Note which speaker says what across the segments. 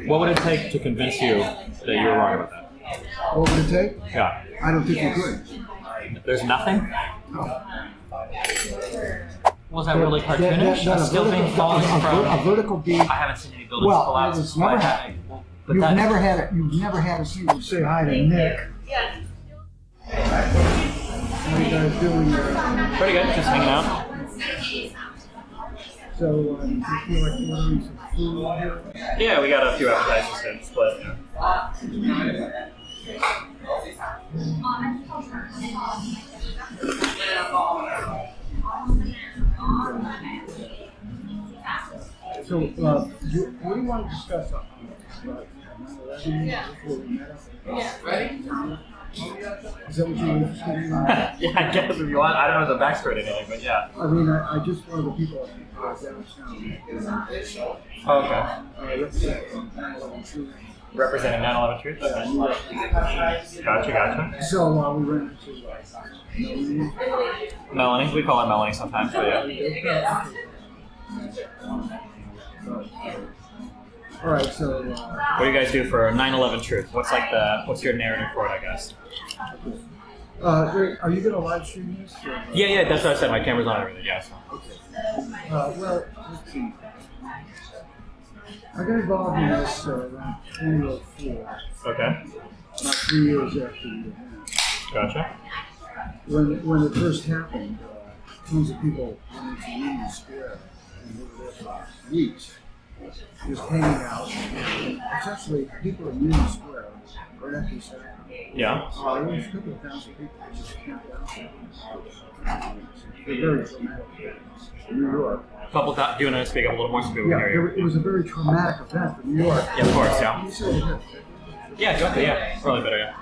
Speaker 1: What would it take to convince you that you were wrong about that?
Speaker 2: What would it take?
Speaker 1: Yeah.
Speaker 2: I don't think you could.
Speaker 1: There's nothing?
Speaker 2: No.
Speaker 1: Was that really cartoonish?
Speaker 2: A
Speaker 1: Still being falling from...
Speaker 2: a vertical beat.
Speaker 1: I haven't seen any buildings
Speaker 2: Well,
Speaker 1: collapse.
Speaker 2: it's never happened. You've never had it. You've never had a single say hi to Nick. How are you guys doing?
Speaker 1: Pretty good, just hanging out.
Speaker 2: So, do you feel like you're ordering some food here?
Speaker 1: Yeah, we got a few appetizers to split.
Speaker 2: So, what do you want to discuss on 9/11 before we met up?
Speaker 3: Ready?
Speaker 2: Is that what you're interested in?
Speaker 1: Yeah, I guess if you want. I don't know the backstory to anything, but yeah.
Speaker 2: I mean, I just one of the people downtown.
Speaker 1: Oh, okay.
Speaker 2: Representing 9/11 Truth.
Speaker 1: Representing 9/11 Truth? Okay. Gotcha.
Speaker 2: So, we ran into
Speaker 1: Melanie, we call her Melanie sometimes, but yeah.
Speaker 2: All right, so
Speaker 1: What do you guys do for 9/11 Truth? What's your narrative for it, I guess?
Speaker 2: are you going to live stream this? Or?
Speaker 1: Yeah, that's what I said. My camera's on and everything, yeah. So.
Speaker 2: Okay. Well, let's see. I got involved in this around 2004.
Speaker 1: Okay.
Speaker 2: About 3 years after the event.
Speaker 1: Gotcha.
Speaker 2: When it first happened, tons of people went into Union Square and they were there for weeks, just hanging out. And essentially, people in Union Square right after this happened.
Speaker 1: Yeah.
Speaker 2: There was a couple of thousand people that just camped out there. They're very traumatic events in New York.
Speaker 1: Do you want to speak up a little more so people can hear you?
Speaker 2: It was a very traumatic event for New York.
Speaker 1: Yeah, of course, yeah.
Speaker 2: You said it.
Speaker 1: Yeah, go ahead, yeah. Probably better, yeah.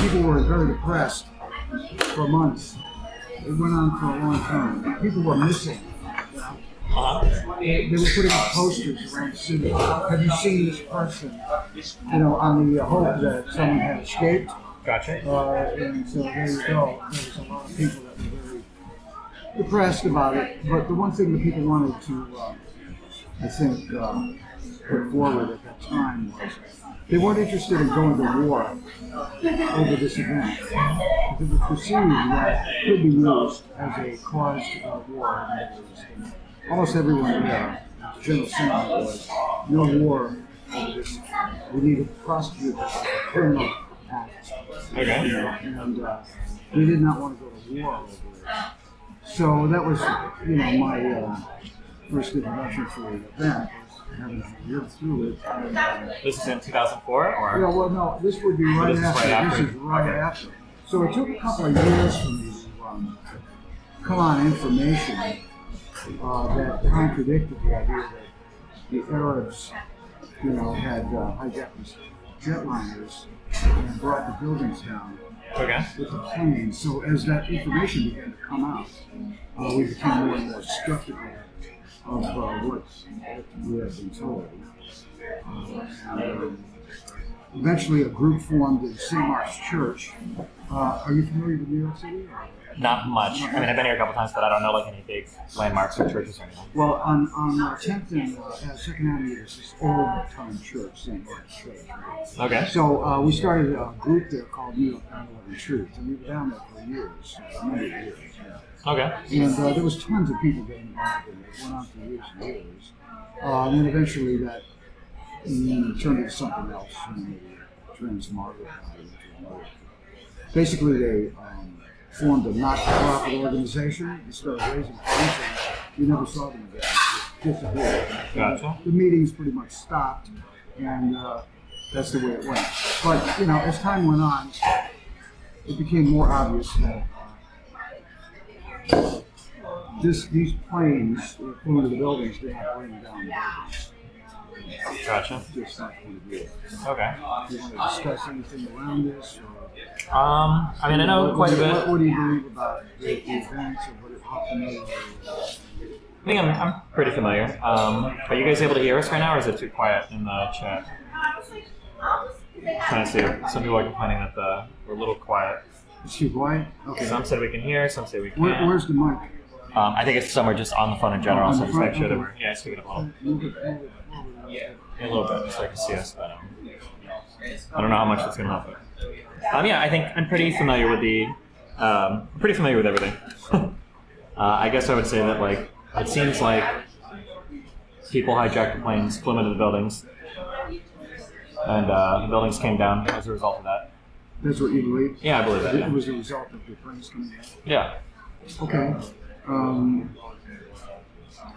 Speaker 2: People were very depressed for months. It went on for a long time. People were missing. They were putting up posters around the city. Have you seen this person? On the hope that someone had escaped.
Speaker 1: Gotcha.
Speaker 2: And so there you go. There was a lot of people that were very depressed about it. But the one thing that people wanted to, I think, put forward at that time was they weren't interested in going to war over this event. It was perceived that it could be used as a cause of war. Almost everyone there, the general sentiment was, no war over this. We need to prosecute this as a criminal act.
Speaker 1: Okay.
Speaker 2: And we did not want to go to war over it. So that was, my first introduction for the event. Having lived through it.
Speaker 1: This is in 2004, or?
Speaker 2: Yeah, well, no, this would be right after. This is right
Speaker 1: Okay.
Speaker 2: after. So it took a couple of years for me to come on information that contradicted the idea that the Arabs, had hijacked these jetliners and brought the buildings down with the planes. So as that information began to come out, we became more and more skeptical of what we had been told. Eventually, a group formed in St. Mark's Church. Are you familiar with New York City?
Speaker 1: Not much. I mean, I've been here a couple times, but I don't know any big landmarks or churches or anything.
Speaker 2: Well, on 10th and 2nd Avenue, there's this old-time church, St. Mark's Church.
Speaker 1: Okay.
Speaker 2: So we started a group there called New York 9/11 Truth, and we were down there for years, a number of years.
Speaker 1: Okay.
Speaker 2: And there was tons of people getting involved in it. It went on for years and years. And then eventually that turned into something else, and they transmogrified into another. Basically, they formed a not-for-profit organization and started raising funds, and we never saw them again. They just disappeared.
Speaker 1: Gotcha.
Speaker 2: The meetings pretty much stopped, and that's the way it went. But, as time went on, it became more obvious that these planes that flew into the buildings did not bring down the buildings.
Speaker 1: Gotcha.
Speaker 2: Just not going to do it.
Speaker 1: Okay.
Speaker 2: Do you want to discuss anything around this? Or,
Speaker 1: I mean, I know quite a bit.
Speaker 2: What do you believe about the events or how familiar are you?
Speaker 1: I think I'm pretty familiar. Are you guys able to hear us right now, or is it too quiet in the chat? Trying to see. Some people are complaining that we're a little quiet.
Speaker 2: It's too quiet? Okay.
Speaker 1: Some said we can hear, some say we can't.
Speaker 2: Where's the mic?
Speaker 1: I think it's somewhere just on the phone in general,
Speaker 2: On
Speaker 1: so
Speaker 2: the
Speaker 1: just make
Speaker 2: front?
Speaker 1: sure that
Speaker 2: Okay.
Speaker 1: we're speaking up a little.
Speaker 2: Move it forward.
Speaker 1: A little bit, so I can see us, but I don't know how much that's going to help it. Yeah, I think I'm pretty familiar with everything. I guess I would say that like it seems like people hijacked the planes, flew into the buildings, and the buildings came down as a result of that.
Speaker 2: That's what you believe?
Speaker 1: Yeah, I believe that.
Speaker 2: It was a result of the planes coming down?
Speaker 1: Yeah.
Speaker 2: Okay.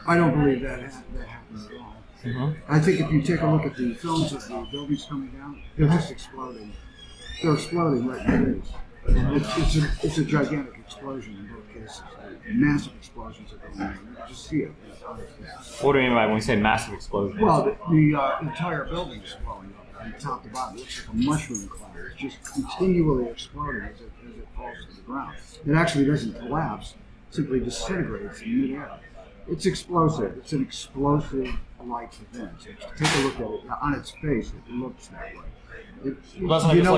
Speaker 2: I don't believe that happened at all.
Speaker 1: Mm-hmm.
Speaker 2: I think if you take a look at the films of the buildings coming down, they're just exploding. They're exploding right in the face. It's a gigantic explosion in both cases. Massive explosions are going on. You just see it.
Speaker 1: What do you mean by when we say massive explosions?
Speaker 2: Well, the entire building is blowing up from top to bottom. It looks like a mushroom cloud. It's just continually exploding as it falls to the ground. It actually doesn't collapse, it simply disintegrates in midair. It's explosive. It's an explosive-like event. Take a look at it. On its face, it looks that way. You know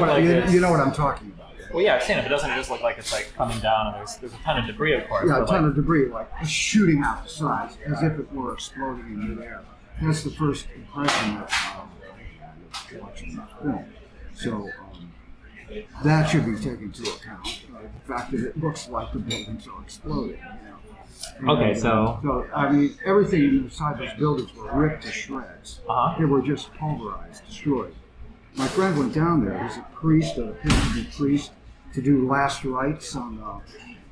Speaker 2: what I'm talking about.
Speaker 1: Well, yeah, I've seen it, but doesn't it just look like it's like coming down and there's a ton of debris, of course.
Speaker 2: Yeah, a ton of debris, like shooting out the sides, as if it were exploding in midair. That's the first impression that watching this film. So that should be taken into account. The fact that it looks like the buildings are exploding.
Speaker 1: Okay, so
Speaker 2: I mean, everything inside those buildings were ripped to shreds. They were just pulverized, destroyed. My friend went down there. He's a priest, a priest, to do last rites on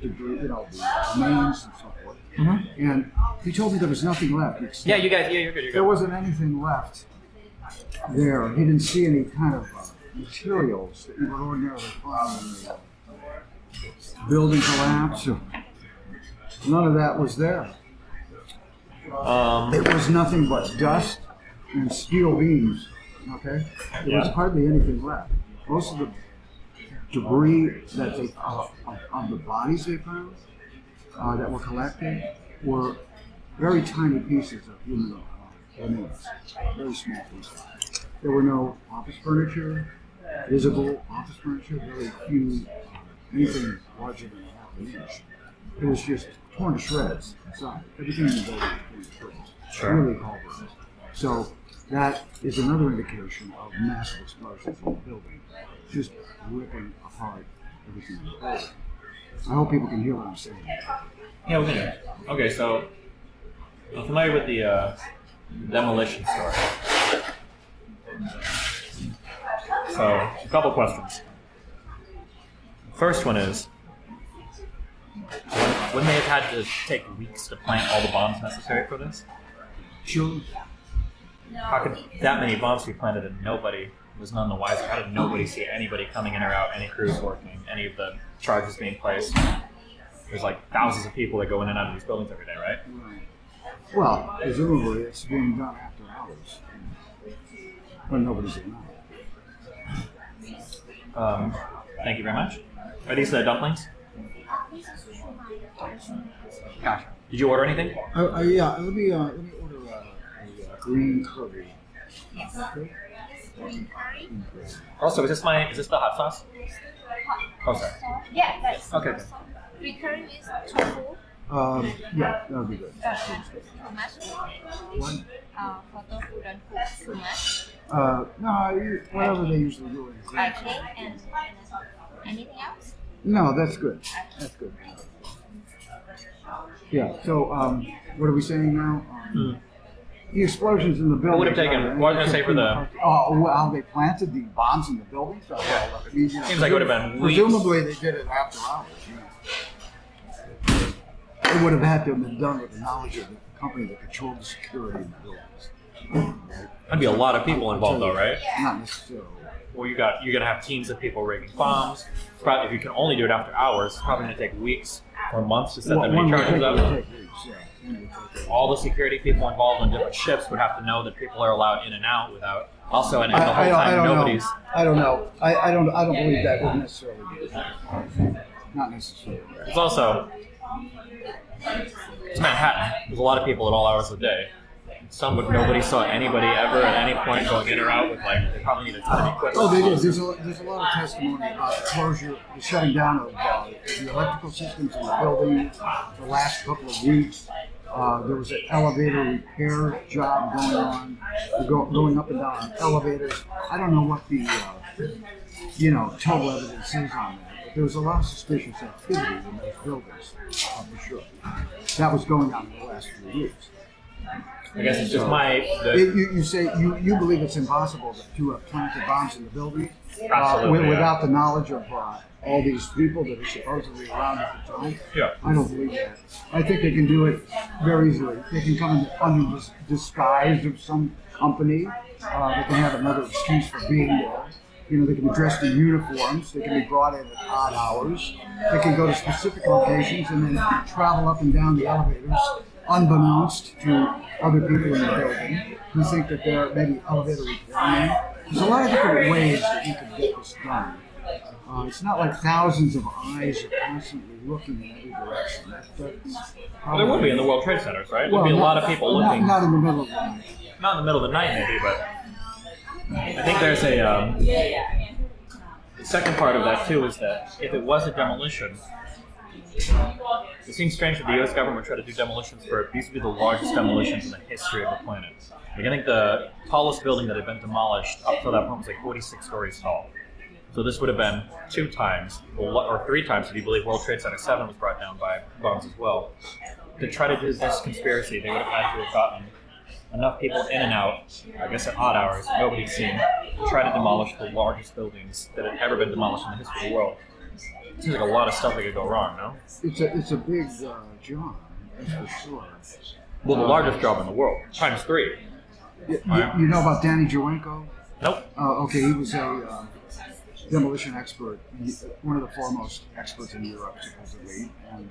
Speaker 2: the remains and so forth.
Speaker 1: Mm-hmm.
Speaker 2: And he told me there was nothing left.
Speaker 1: Yeah, you're good. You're good.
Speaker 2: There wasn't anything left there. He didn't see any kind of materials that you would ordinarily find in the building collapse. None of that was there. It was nothing but dust and steel beams. Okay, there was hardly anything left. Most of the debris that of the bodies they found that were collected were very tiny pieces of human remains, very small pieces. There were no office furniture, visible office furniture, very few, anything larger than a half an inch. It was just torn to shreds inside. Everything in the building was torn to shreds.
Speaker 1: Sure.
Speaker 2: Really pulverized. So that is another indication of massive explosions in the building, just ripping apart everything in the building. I hope people can hear what I'm saying.
Speaker 1: Yeah, we can. Okay, so I'm familiar with the demolition story. So, a couple questions. First one is, wouldn't they have had to take weeks to plant all the bombs necessary for this?
Speaker 2: Sure.
Speaker 1: How could that many bombs be planted and nobody was none the wiser? How did nobody see anybody coming in or out, any crews working, any of the charges being placed? There's like thousands of people that go in and out of these buildings every day, right?
Speaker 2: Well, presumably it's being done after hours when nobody's around.
Speaker 1: Thank you very much. Are these the dumplings? Gotcha. Did you order anything?
Speaker 2: Yeah, let me order a green curry.
Speaker 3: Yes.
Speaker 2: Okay.
Speaker 3: Green curry.
Speaker 1: Also, is this the hot sauce? Oh, sorry.
Speaker 3: Yeah, that's
Speaker 1: Okay.
Speaker 3: green curry is tofu.
Speaker 2: Yeah, that would be good.
Speaker 3: Too much.
Speaker 2: What?
Speaker 3: For tofu, don't cook too much.
Speaker 2: No, whatever they usually do.
Speaker 3: Okay, and anything else?
Speaker 2: No, that's good. That's good. Yeah. So, what are we saying now? The explosions in the building.
Speaker 1: What would have taken? What was I going to say for the?
Speaker 2: How they planted the bombs in the buildings?
Speaker 1: Seems like it would have been weeks.
Speaker 2: Presumably, they did it after hours. It would have had to have been done with the knowledge of the company that controlled the security in the buildings.
Speaker 1: That'd be a lot of people involved, though, right?
Speaker 2: Not necessarily.
Speaker 1: Well, you're gonna have teams of people rigging bombs. Probably, if you can only do it after hours, it's probably gonna take weeks or months to set that many charges up. All the security people involved on different ships would have to know that people are allowed in and out without. Also, and the whole time nobody's.
Speaker 2: I don't know. I don't believe that would necessarily be the case. Not necessarily.
Speaker 1: It's also. It's Manhattan. There's a lot of people at all hours of the day. Nobody saw anybody ever at any point going in or out with they probably need a ton of equipment.
Speaker 2: Oh, they did. There's a lot of testimony about the closure, the shutting down of the electrical systems in the building the last couple of weeks. There was an elevator repair job going on, going up and down on elevators. I don't know what the total evidence is on that, but there was a lot of suspicious activity in those buildings, for sure. That was going on in the last few weeks.
Speaker 1: I guess it's just
Speaker 2: You say you believe it's impossible to have planted bombs in the building without the knowledge of all these people that are supposedly around at the time.
Speaker 1: Yeah.
Speaker 2: I don't believe that. I think they can do it very easily. They can come under disguise of some company. They can have another excuse for being there. They can be dressed in uniforms. They can be brought in at odd hours. They can go to specific locations and then travel up and down the elevators unbeknownst to other people in the building who think that they're maybe elevator repairmen. There's a lot of different ways that you can get this done. It's not like thousands of eyes are constantly looking in every direction.
Speaker 1: There would be in the World Trade Centers, right? There'd be a lot of people looking.
Speaker 2: Not in the middle of the night.
Speaker 1: Not in the middle of the night, maybe, but I think there's the second part of that too is that if it was a demolition, it seems strange that the U.S. government would try to do demolitions for these would be the largest demolitions in the history of the planet. Like, I think the tallest building that had been demolished up to that point was like 46 stories tall. So this would have been 2 times or 3 times if you believe World Trade Center 7 was brought down by bombs as well. To try to do this conspiracy, they would have had to have gotten enough people in and out, I guess at odd hours, nobody's seen, to try to demolish the largest buildings that had ever been demolished in the history of the world. It seems like a lot of stuff that could go wrong, no?
Speaker 2: It's a big job, that's for sure.
Speaker 1: Well, the largest job in the world, times 3.
Speaker 2: You know about Danny Jowenko?
Speaker 1: Nope.
Speaker 2: Okay, he was a demolition expert, one of the foremost experts in Europe, supposedly, and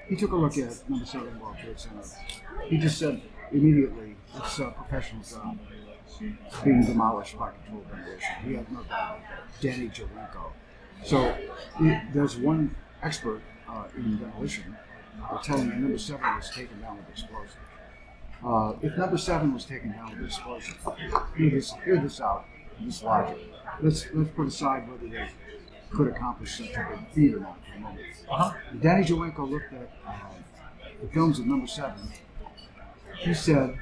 Speaker 2: he took a look at number 7 World Trade Center. He just said immediately, it's a professional job being demolished by controlled demolition. He had no doubt. Danny Jowenko. So there's one expert in demolition telling me number 7 was taken down with explosive. If number 7 was taken down with explosive, hear this out, this logic. Let's put aside whether they could accomplish such a big feat or not for a moment. Danny Jowenko looked at the films of number 7. He said,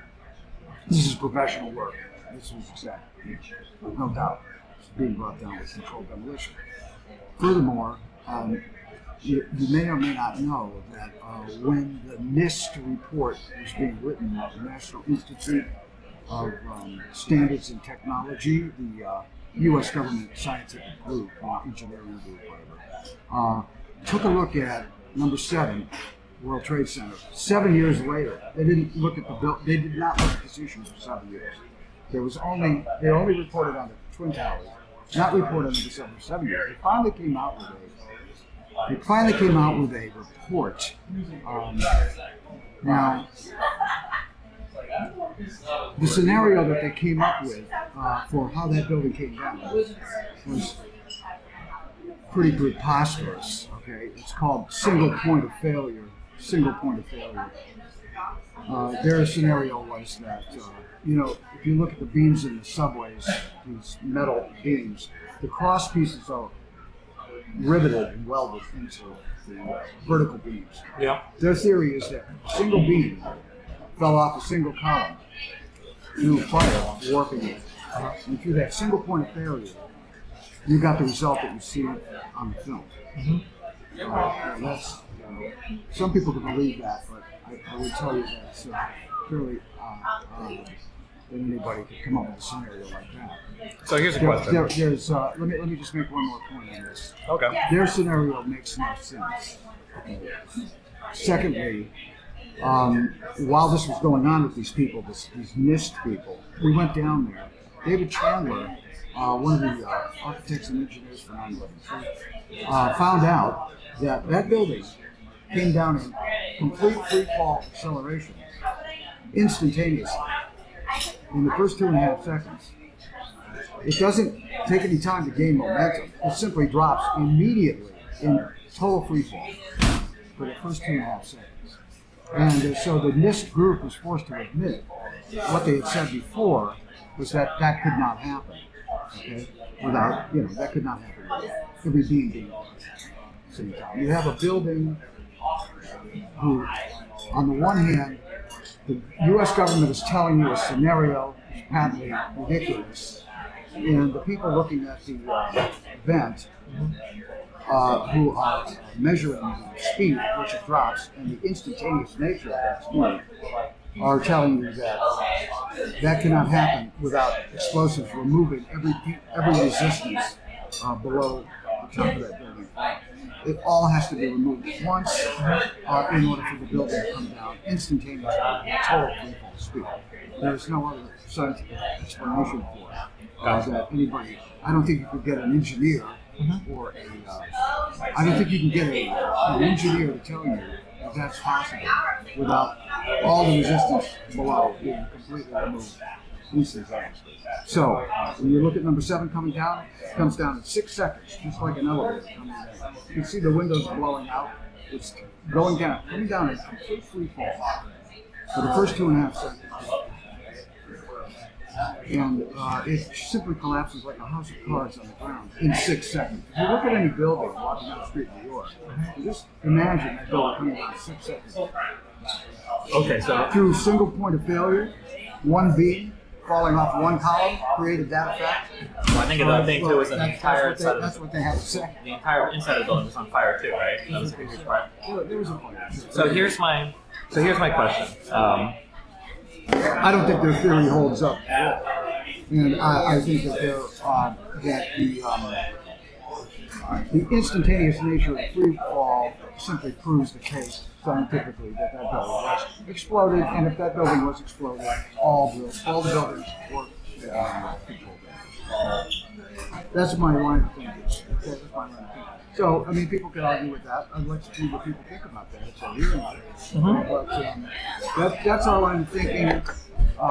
Speaker 2: "This is professional work. This was exactly, no doubt, being brought down with controlled demolition." Furthermore, you may or may not know that when the NIST report was being written at the National Institute of Standards and Technology, the U.S. government scientific group, engineering group, whatever, took a look at number 7, World Trade Center. 7 years later, they didn't look at the They did not look at this issue for 7 years. They only reported on the Twin Towers, not reported on the December 7 years. They finally came out with a report. Now, the scenario that they came up with for how that building came down was pretty preposterous. Okay, it's called single point of failure. Their scenario was that if you look at the beams in the subways, these metal beams, the cross pieces are riveted and welded into the vertical beams.
Speaker 1: Yeah.
Speaker 2: Their theory is that a single beam fell off a single column through fire, warping it. And through that single point of failure, you got the result that you see on the film. That's some people can believe that, but I would tell you that's clearly that anybody could come up with a scenario like that.
Speaker 1: So here's a question.
Speaker 2: Let me just make one more point on this.
Speaker 1: Okay.
Speaker 2: Their scenario makes no sense. Secondly, while this was going on with these people, these NIST people, we went down there. David Chandler, one of the architects and engineers for 9/11, found out that that building came down in complete free fall acceleration, instantaneously, in the first 2.5 seconds. It doesn't take any time to gain momentum. It simply drops immediately in total free fall for the first 2.5 seconds. And so the NIST group was forced to admit what they had said before was that could not happen. Okay? That could not happen without every being being on the same time. You have a building who, on the one hand, the U.S. government is telling you a scenario is patently ridiculous, and the people looking at the event who are measuring the speed at which it drops and the instantaneous nature of that speed are telling you that that cannot happen without explosives removing every resistance below the top of that building. It all has to be removed at once in order for the building to come down instantaneously at total freefall speed. There is no other scientific explanation for it that anybody. I don't think you could get an engineer or I don't think you can get an engineer to tell you that that's possible without all the resistance below being completely removed instantaneously. So when you look at number 7 coming down, it comes down in 6 seconds, just like an elevator coming down. You can see the windows blowing out. It's coming down in complete free fall for the first 2.5 seconds. And it simply collapses like a house of cards on the ground in 6 seconds. If you look at any building walking down the street in New York, just imagine that building coming down in 6 seconds.
Speaker 1: Okay, so
Speaker 2: Through single point of failure, one beam falling off one column created that effect.
Speaker 1: well, I think another thing too is that the entire
Speaker 2: That's what they had to say.
Speaker 1: the entire inside of the building was on fire too, right? That was a huge part.
Speaker 2: There was a point.
Speaker 1: So here's my question.
Speaker 2: I don't think their theory holds up at all. And I think that the instantaneous nature of free fall simply proves the case scientifically that building was exploded, and if that building was exploded, all the buildings were controlled. That's my line of thinking. Okay, that's my line of thinking. So, I mean, people can argue with that. Let's see what people think about that. It's a hearing. But that's our line of thinking. I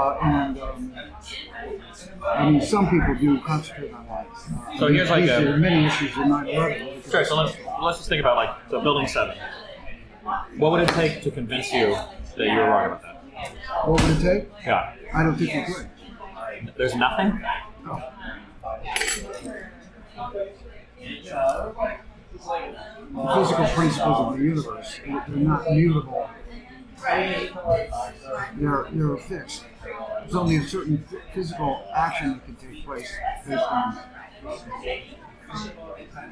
Speaker 2: mean, some people do concentrate on that.
Speaker 1: So here's like
Speaker 2: there are many issues in 9/11.
Speaker 1: Sure. So let's just think about like so building 7. What would it take to convince you that you were wrong about that?
Speaker 2: What would it take?
Speaker 1: Yeah.
Speaker 2: I don't think you could.
Speaker 1: There's nothing.
Speaker 2: No. The physical principles of the universe, they're not mutable. They're fixed. There's only a certain physical action that can take place based on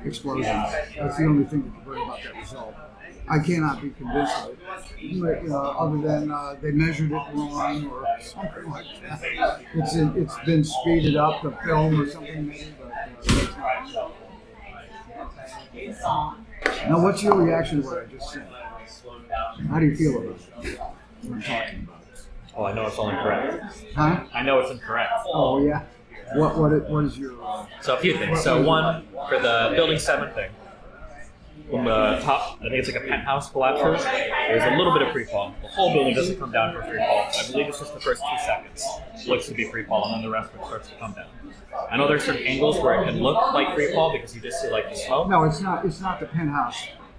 Speaker 2: explosions. That's the only thing that can bring about that result. I cannot be convinced of it, other than they measured it wrong or something like that. It's been speeded up, the film or something maybe, but now what's your reaction to what I just said? How do you feel about it? What I'm talking about?
Speaker 1: Oh, I know it's all incorrect.
Speaker 2: Huh?
Speaker 1: I know it's incorrect.
Speaker 2: Oh yeah. What is your?
Speaker 1: So a few things. So one, for the building 7 thing, when the top, I think it's like a penthouse collapses, there's a little bit of free fall. The whole building doesn't come down for free fall. I believe it's just the first 2 seconds looks to be free fall, and then the rest of it starts to come down. I know there's certain angles where it can look like free fall because you just see like the smoke.
Speaker 2: No, it's not. It's not the penthouse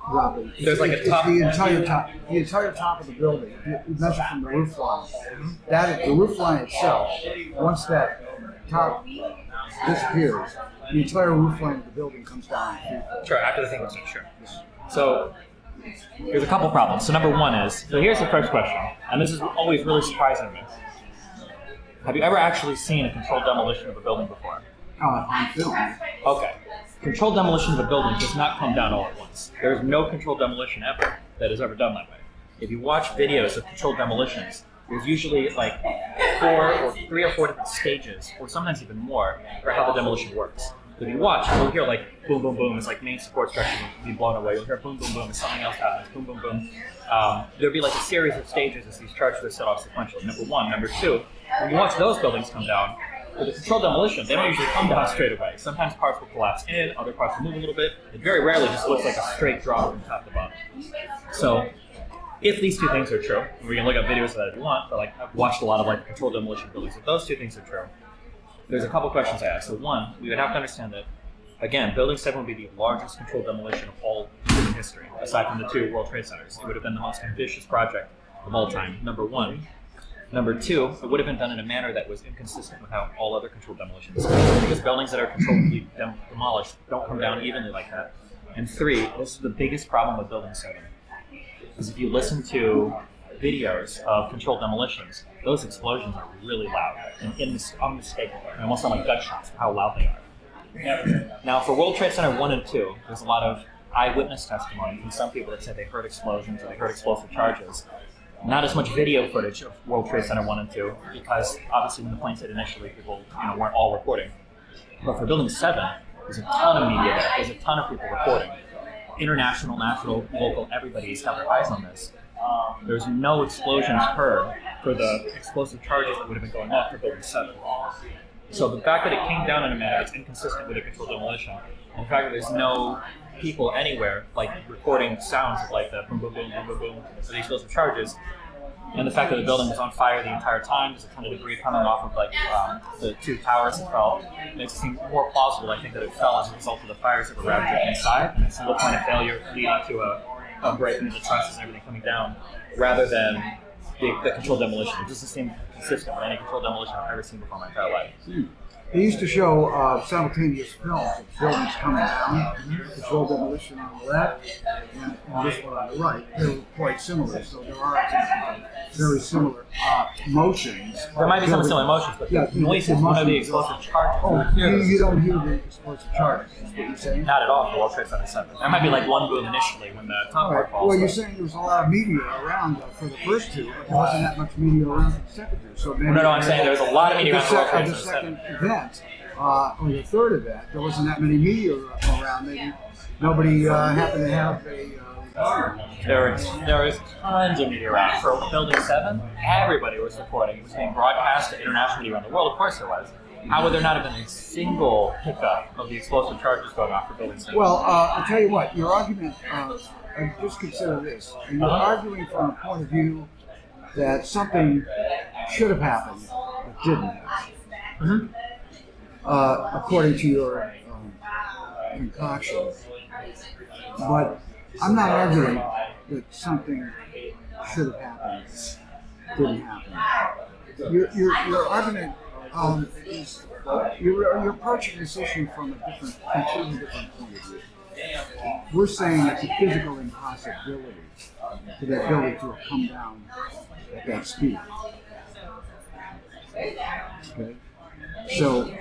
Speaker 2: dropping.
Speaker 1: There's like a top.
Speaker 2: It's the entire top. The entire top of the building. You measure from the roof line. The roof line itself. Once that top disappears, the entire roof line of the building comes down.
Speaker 1: Sure, after the thing was done, sure. So there's a couple problems. So number one is, so here's the first question, and this is always really surprising me. Have you ever actually seen a controlled demolition of a building before?
Speaker 2: On film.
Speaker 1: Okay. Controlled demolition of a building does not come down all at once. There is no controlled demolition ever that is ever done that way. If you watch videos of controlled demolitions, there's usually like 3 or 4 different stages, or sometimes even more, for how the demolition works. So if you watch, you'll hear like boom, boom, boom, it's like main support structure will be blown away. You'll hear boom, boom, boom, and something else happens, boom, boom, boom. There'll be like a series of stages as these charges are set off sequentially. Number one. Number two, when you watch those buildings come down, for the controlled demolition, they don't usually come down straight away. Sometimes parts will collapse in, other parts will move a little bit. It very rarely just looks like a straight drop from top to bottom. So if these two things are true, and we can look up videos of that if you want, but like I've watched a lot of like controlled demolition buildings. If those two things are true, there's a couple questions I ask. So one, we would have to understand that, again, Building 7 would be the largest controlled demolition of all human history, aside from the 2 World Trade Centers. It would have been the most ambitious project of all time, number one. Number two, it would have been done in a manner that was inconsistent with how all other controlled demolitions, because buildings that are controllably demolished don't come down evenly like that. And three, this is the biggest problem with Building 7, is if you listen to videos of controlled demolitions, those explosions are really loud and unmistakable. They almost sound like gunshots for how loud they are. Now, for World Trade Center 1 and 2, there's a lot of eyewitness testimony from some people that said they heard explosions or they heard explosive charges. Not as much video footage of World Trade Center 1 and 2, because obviously when the planes hit initially, people weren't all reporting. But for Building 7, there's a ton of media there. There's a ton of people reporting. International, national, local, everybody's got their eyes on this. There's no explosions heard for the explosive charges that would have been going off for Building 7. So the fact that it came down in a manner that's inconsistent with a controlled demolition, and the fact that there's no people anywhere like recording sounds of like the boom, boom, boom, boom, boom, boom, of the explosive charges, and the fact that the building was on fire the entire time, there's a ton of debris coming off of like the two towers that fell, makes it seem more plausible, I think, that it fell as a result of the fires that were ravaging inside, and a single point of failure leading to a break into the trusses and everything coming down, rather than the controlled demolition. It doesn't seem consistent with any controlled demolition I've ever seen before in my entire life.
Speaker 2: They used to show simultaneous films of buildings coming down, controlled demolition on the left, and this one on the right. They were quite similar, so there are very similar motions.
Speaker 1: There might be some similar motions, but the noise is one of the explosive charges.
Speaker 2: Oh, you don't hear the explosive charges, is what you're saying?
Speaker 1: Not at all for World Trade Center 7. There might be like one boom initially when the top part falls.
Speaker 2: Well, you're saying there was a lot of media around for the first two, but there wasn't that much media around for the second two. So maybe
Speaker 1: No, I'm saying there was a lot of media around for World Trade
Speaker 2: the
Speaker 1: Center
Speaker 2: second
Speaker 1: 7.
Speaker 2: event, or the third event, there wasn't that many media around. Maybe nobody happened to have a.
Speaker 1: There was tons of media around. For Building 7, everybody was reporting. It was being broadcast to international media around the world. Of course there was. How would there not have been a single hiccup of the explosive charges going off for Building 7?
Speaker 2: Well, I'll tell you what, your argument, just consider this. You're arguing from a point of view that something should have happened that didn't happen, according to your concoction. But I'm not arguing that something should have happened didn't happen. Your argument is you're approaching this issue from a completely different point of view. We're saying it's a physical impossibility for that building to have come down at that speed. Okay? So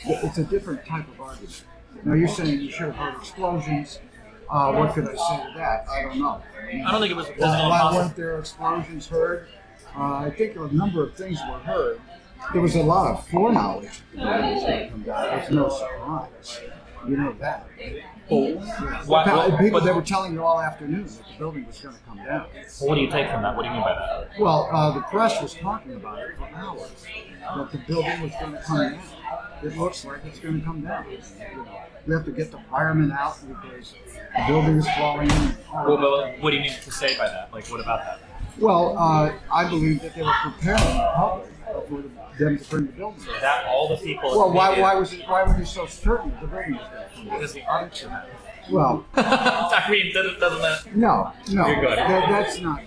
Speaker 2: it's a different type of argument. Now you're saying you should have heard explosions. What could I say to that? I don't know.
Speaker 1: I don't think it was a physical
Speaker 2: Why
Speaker 1: impossibility.
Speaker 2: weren't there explosions heard? I think a number of things were heard. There was a lot of foreknowledge that the building was going to come down. There's no surprise. You know that. People that were telling you all afternoon that the building was going to come down.
Speaker 1: Well, what do you take from that? What do you mean by that?
Speaker 2: Well, the press was talking about it for hours, that the building was going to come down. It looks like it's going to come down. We have to get the firemen out because the building is falling in.
Speaker 1: Well, what do you mean to say by that? Like, what about that?
Speaker 2: Well, I believe that they were preparing the public for them to bring the building down.
Speaker 1: That all the people.
Speaker 2: Well, why were you so certain the building was going to come down?
Speaker 1: Because the architect.
Speaker 2: Well,
Speaker 1: I mean, doesn't that?
Speaker 2: no.
Speaker 1: You're good.
Speaker 2: That's not.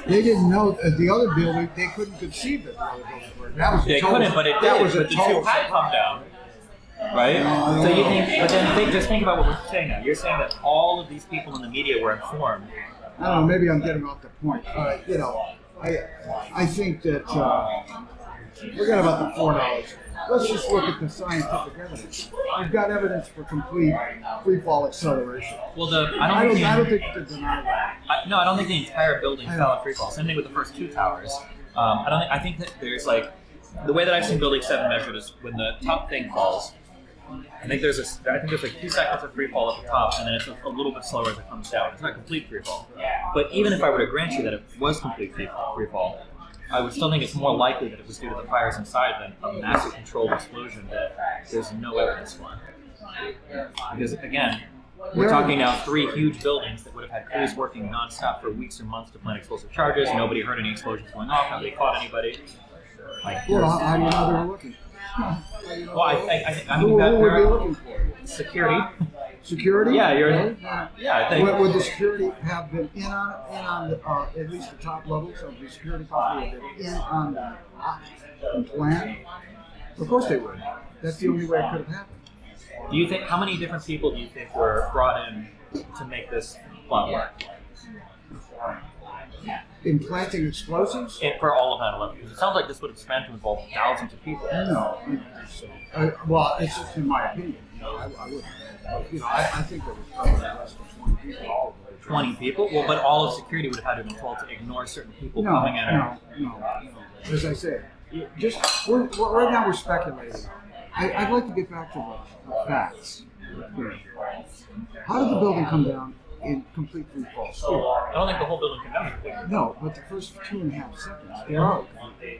Speaker 2: They didn't know the other building. They couldn't conceive that the other building was. That was
Speaker 1: They couldn't, but it did. But the two had come down, right? So you think, but then just think about what we're saying now. You're saying that all of these people in the media were informed.
Speaker 2: I don't know. Maybe I'm getting off the point. I think that forget about the foreknowledge. Let's just look at the scientific evidence. We've got evidence for complete free fall acceleration.
Speaker 1: Well,
Speaker 2: I don't think you could deny that.
Speaker 1: I don't think the entire building fell in free fall. Same thing with the first two towers. I think that there's like the way that I've seen Building 7 measured is when the top thing falls. I think there's like 2 seconds of free fall at the top, and then it's a little bit slower as it comes down. It's not complete free fall. But even if I were to grant you that it was complete free fall, I would still think it's more likely that it was due to the fires inside than a massive controlled explosion that there's no evidence for. Because again, we're talking now 3 huge buildings that would have had crews working nonstop for weeks or months to plant explosive charges. Nobody heard any explosions going off. Nobody caught anybody.
Speaker 2: Well, how do you know they were looking?
Speaker 1: Well, I
Speaker 2: Who
Speaker 1: mean,
Speaker 2: would be looking for?
Speaker 1: security.
Speaker 2: Security?
Speaker 1: Yeah,
Speaker 2: Really?
Speaker 1: I think.
Speaker 2: Would the security have been in on at least the top levels of the security company? Would have been in on the plan? Of course they would. That's the only way it could have happened.
Speaker 1: Do you think how many different people do you think were brought in to make this plot work?
Speaker 2: Implanting explosives?
Speaker 1: For all of 9/11, because it sounds like this would expand to involve thousands of people.
Speaker 2: No, I don't think so. Well, it's just in my opinion. I wouldn't. I think there was probably less than 20 people.
Speaker 1: 20 people? Well, but all of security would have had to be told to ignore certain people
Speaker 2: No.
Speaker 1: coming in.
Speaker 2: No. As I say, right now we're speculating. I'd like to get back to the facts. How did the building come down in complete free fall?
Speaker 1: I don't think the whole building came down completely.
Speaker 2: No, but the first 2.5 seconds, they broke.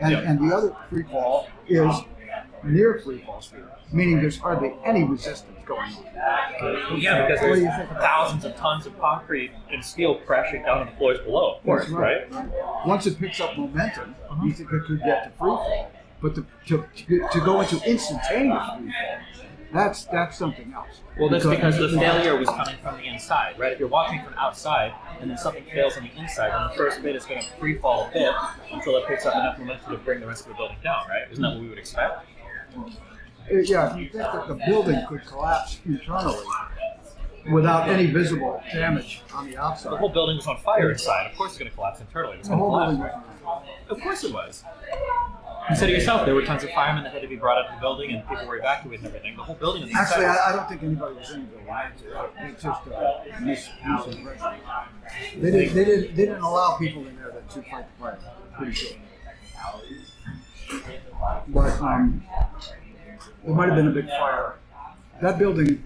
Speaker 2: And the other free fall is near free fall speed, meaning there's hardly any resistance going on.
Speaker 1: Yeah, because
Speaker 2: What do you
Speaker 1: there's
Speaker 2: think about
Speaker 1: thousands of tons of concrete and steel crashing down on the floors below, of course,
Speaker 2: That's
Speaker 1: right?
Speaker 2: Once it picks up momentum, you think it could get to free fall. But to go into instantaneous free fall, that's something else.
Speaker 1: Well, that's because the failure was coming from the inside, right? If you're watching from outside and then something fails on the inside, then the first bit is going to free fall a bit until it picks up enough momentum to bring the rest of the building down, right? Isn't that what we would expect?
Speaker 2: Yeah, if you think that the building could collapse internally without any visible damage on the
Speaker 1: The
Speaker 2: outside,
Speaker 1: whole building was on fire inside. Of course it's going to collapse internally. It's
Speaker 2: the
Speaker 1: going to
Speaker 2: whole
Speaker 1: collapse.
Speaker 2: building was
Speaker 1: Of course it was. You said it yourself, there were tons of firemen that had to be brought out of the building and people were evacuated and everything. The whole building on the
Speaker 2: Actually,
Speaker 1: inside.
Speaker 2: I don't think anybody was in the building. It's just misimpression. They didn't allow people in there to fight the fire. Pretty sure. But there might have been a big fire. That building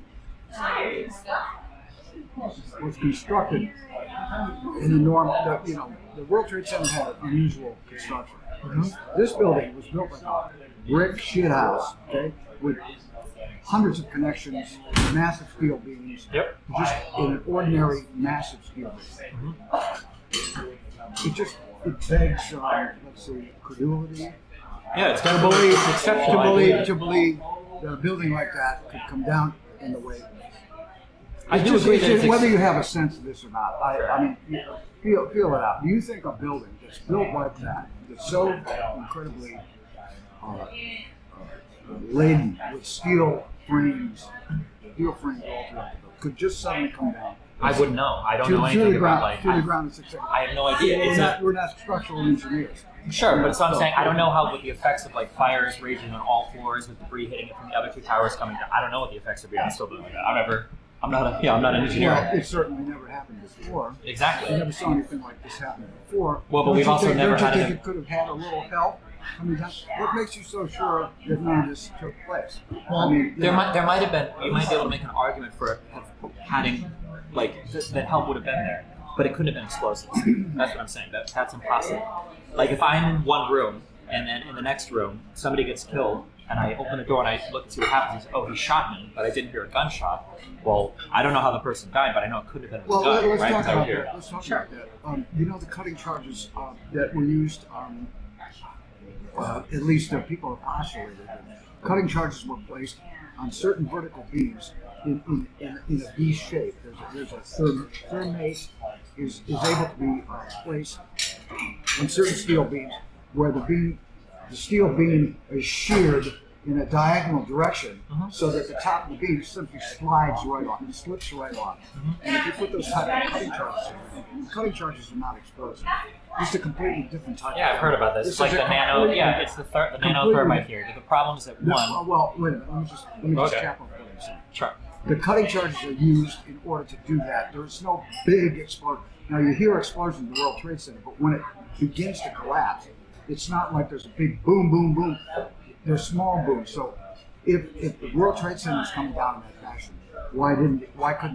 Speaker 2: was constructed in a normal. The World Trade Center had an unusual construction. This building was built like a brick shit house, okay, with hundreds of connections, massive steel beams,
Speaker 1: Yep.
Speaker 2: just in an ordinary massive steel beam. It begs, let's see, credulity.
Speaker 1: Yeah, it's
Speaker 2: To
Speaker 1: going to
Speaker 2: believe,
Speaker 1: it's exceptional idea.
Speaker 2: to believe that a building like that could come down in the way.
Speaker 1: I do agree that it's
Speaker 2: Whether you have a sense of this or not, I mean, feel it out. Do you think a building that's built like that, that's so incredibly laden with steel frames all throughout the building, could just suddenly come down?
Speaker 1: I wouldn't know. I don't
Speaker 2: To
Speaker 1: know anything
Speaker 2: the
Speaker 1: about
Speaker 2: ground, to the ground. It's
Speaker 1: I have no idea. It's not
Speaker 2: we're not structural engineers.
Speaker 1: sure, but so I'm saying I don't know how with the effects of like fires raging on all floors with debris hitting it from the other two towers coming down. I don't know what the effects would be on a still building like that. I'm not an engineer.
Speaker 2: Well, it certainly never happened before.
Speaker 1: Exactly.
Speaker 2: I never saw anything like this happen before.
Speaker 1: Well, but we've also never had
Speaker 2: Don't you
Speaker 1: it-
Speaker 2: think it could have had a little help? I mean, what makes you so sure that none of this took place?
Speaker 1: Well,
Speaker 2: I mean,
Speaker 1: there might have been. You might be able to make an argument for having like that help would have been there, but it couldn't have been explosive. That's what I'm saying. That's impossible. Like if I'm in one room and then in the next room somebody gets killed and I open the door and I look and see what happens. And say, oh, he shot me, but I didn't hear a gunshot. Well, I don't know how the person died, but I know it couldn't have been with a gun,
Speaker 2: let's
Speaker 1: right?
Speaker 2: talk
Speaker 1: 'Cause I would
Speaker 2: about
Speaker 1: hear-
Speaker 2: that. Let's talk about that. The cutting charges that were used, at least people have postulated that cutting charges were placed on certain vertical beams in a V shape. There's a thermate is able to be placed on certain steel beams where the steel beam is sheared in a diagonal direction, so that the top of the beam simply slides right on and slips right on. And if you put those type of cutting charges are not explosive. Just a completely different type.
Speaker 1: Yeah, I've heard about this. It's like the nano. Yeah, it's the nanothermite theory. But the problem is that one.
Speaker 2: Well, wait a minute. Let me just
Speaker 1: Okay.
Speaker 2: cap on what I'm saying.
Speaker 1: Sure.
Speaker 2: The cutting charges are used in order to do that. There's no big explosion. Now you hear explosions in the World Trade Center, but when it begins to collapse, it's not like there's a big boom, boom, boom. There's small booms. So if the World Trade Center is coming down in that fashion, why couldn't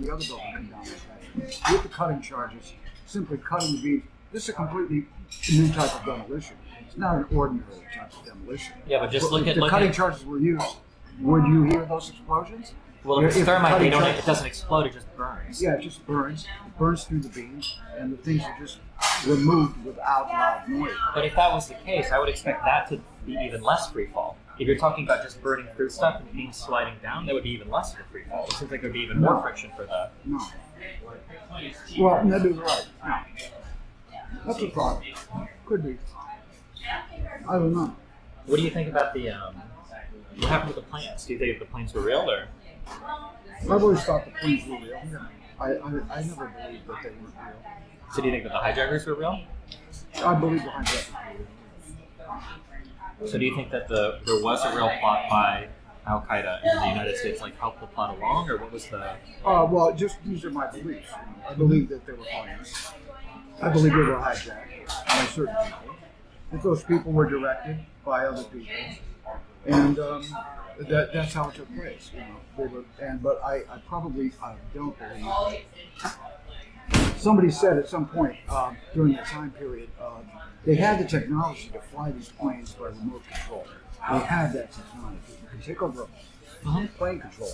Speaker 2: the other building come down in that fashion? With the cutting charges, simply cutting the beams. This is a completely new type of demolition. It's not an ordinary type of demolition.
Speaker 1: Yeah, but just
Speaker 2: If the cutting charges were used, would you hear those explosions?
Speaker 1: Well, if it's
Speaker 2: If the
Speaker 1: thermite,
Speaker 2: cutting charges-
Speaker 1: it doesn't explode. It just burns.
Speaker 2: Yeah, it just burns. It burns through the beams, and the things are just removed without loud noise.
Speaker 1: But if that was the case, I would expect that to be even less free fall. If you're talking about just burning through stuff and beams sliding down, that would be even less of a free fall. It seems like there would be even more friction for the.
Speaker 2: No. Well, maybe you're right. No. That's a thought. Could be. I don't know.
Speaker 1: What do you think about the? What happened with the planes? Do you think the planes were real or?
Speaker 2: I've always thought the planes were real. Yeah. I never believed that they weren't real.
Speaker 1: So do you think that the hijackers were real?
Speaker 2: I believe the hijackers were real.
Speaker 1: So do you think that there was a real plot by Al Qaeda and the United States like helped the plot along, or what was the?
Speaker 2: Well, just these are my beliefs. I believe that they were plans. I believe they were hijacked by certain people. That those people were directed by other people, and that's how it took place. You know, they were, but I probably don't believe. Somebody said at some point during that time period, they had the technology to fly these planes by remote control. They had that technology. You could take over plane control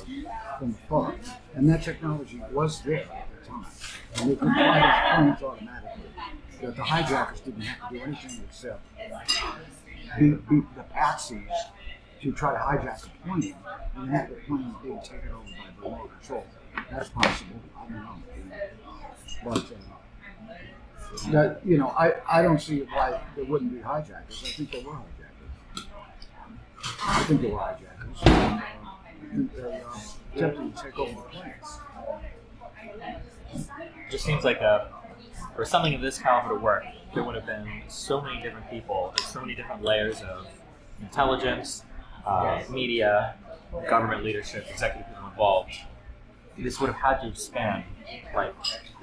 Speaker 2: from afar, and that technology was there at the time. And they could fly these planes automatically. That the hijackers didn't have to do anything except be the patsies to try to hijack a plane and have the plane being taken over by remote control. That's possible. I don't know. But that, you know, I don't see why there wouldn't be hijackers. I think there were hijackers. I think there were hijackers. I think they attempted to take over the planes.
Speaker 1: It just seems like for something of this caliber to work, there would have been so many different people, so many different layers of intelligence, media, government leadership, executive people involved. This would have had to span like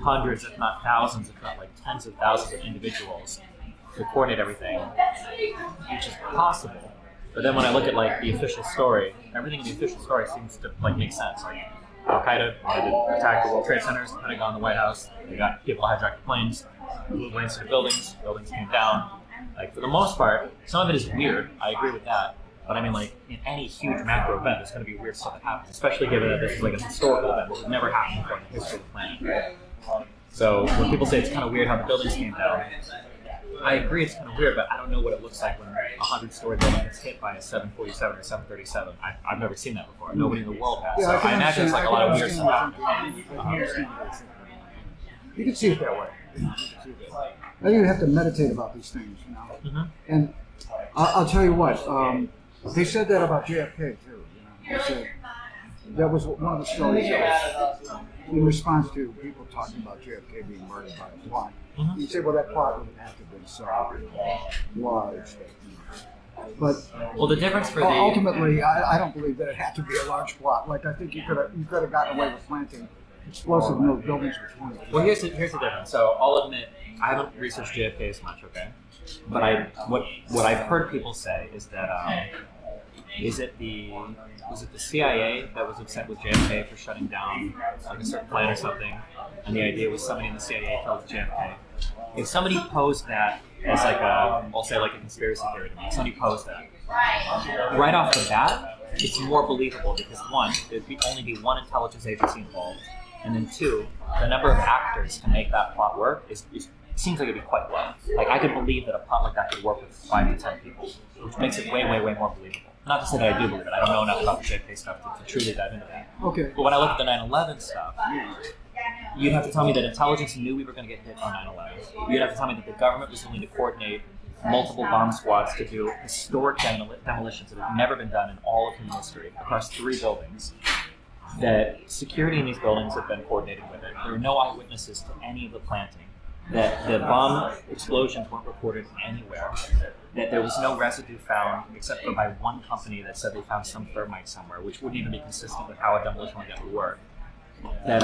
Speaker 1: hundreds, if not thousands, if not like tens of thousands of individuals to coordinate everything, which is possible. But then when I look at like the official story, everything in the official story seems to like make sense. Like Al Qaeda wanted to attack the World Trade Centers, the Pentagon, the White House. They got people hijacked planes, went into the buildings came down. Like for the most part, some of it is weird. I agree with that. But I mean, like in any huge macro event, there's going to be weird stuff that happens, especially given that this is like a historical event that would never happen before in the history of the planet. So when people say it's kind of weird how the buildings came down, I agree it's kind of weird, but I don't know what it looks like when a 100-story building gets hit by a 747 or 737. I've never seen that before. Nobody in the world has.
Speaker 2: Yeah,
Speaker 1: So I imagine it's like a lot of weird stuff.
Speaker 2: You can see it that way. I think you have to meditate about these things, you know.
Speaker 1: Mm-hmm.
Speaker 2: And I'll tell you what, they said that about JFK too. You know, they said that was one of the stories that was in response to people talking about JFK being murdered by a plot.
Speaker 1: Mm-hmm.
Speaker 2: You say, well, that plot would have to have been so large. But
Speaker 1: Well, the difference for the
Speaker 2: ultimately, I don't believe that it had to be a large plot. Like I think you could have gotten away with planting explosive in those buildings with 20.
Speaker 1: Well, here's the difference. So I'll admit I haven't researched JFK as much, okay? But what I've heard people say is that was it the CIA that was upset with JFK for shutting down like a certain plan or something, and the idea was somebody in the CIA killed JFK. If somebody posed that as like I'll say like a conspiracy theory to me, somebody posed that right off the bat, it's more believable because one, there'd only be one intelligence agency involved, and then two, the number of actors to make that plot work is seems like it'd be quite low. Like I could believe that a plot like that could work with 5 to 10 people, which makes it way more believable. Not to say that I do believe it. I don't know enough about the JFK stuff to truly dive into that.
Speaker 2: Okay.
Speaker 1: But when I look at the 9/11 stuff, you'd have to tell me that intelligence knew we were going to get hit on 9/11. You'd have to tell me that the government was willing to coordinate multiple bomb squads to do historic demolitions that have never been done in all of human history across 3 buildings. That security in these buildings have been coordinated with it. There were no eyewitnesses to any of the planting. That the bomb explosions weren't reported anywhere. That there was no residue found except for by one company that said they found some thermite somewhere, which wouldn't even be consistent with how a demolition like that would work. That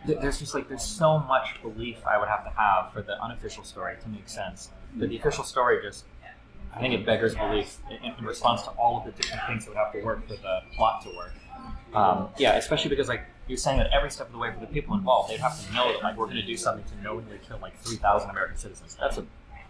Speaker 1: there's just like there's so much belief I would have to have for the unofficial story to make sense. But the official story just, I think it beggars belief in response to all of the different things that would have to work for the plot to work. Yeah, especially because like you're saying that every step of the way for the people involved, they'd have to know that like we're going to do something to knowingly kill like 3,000 American citizens.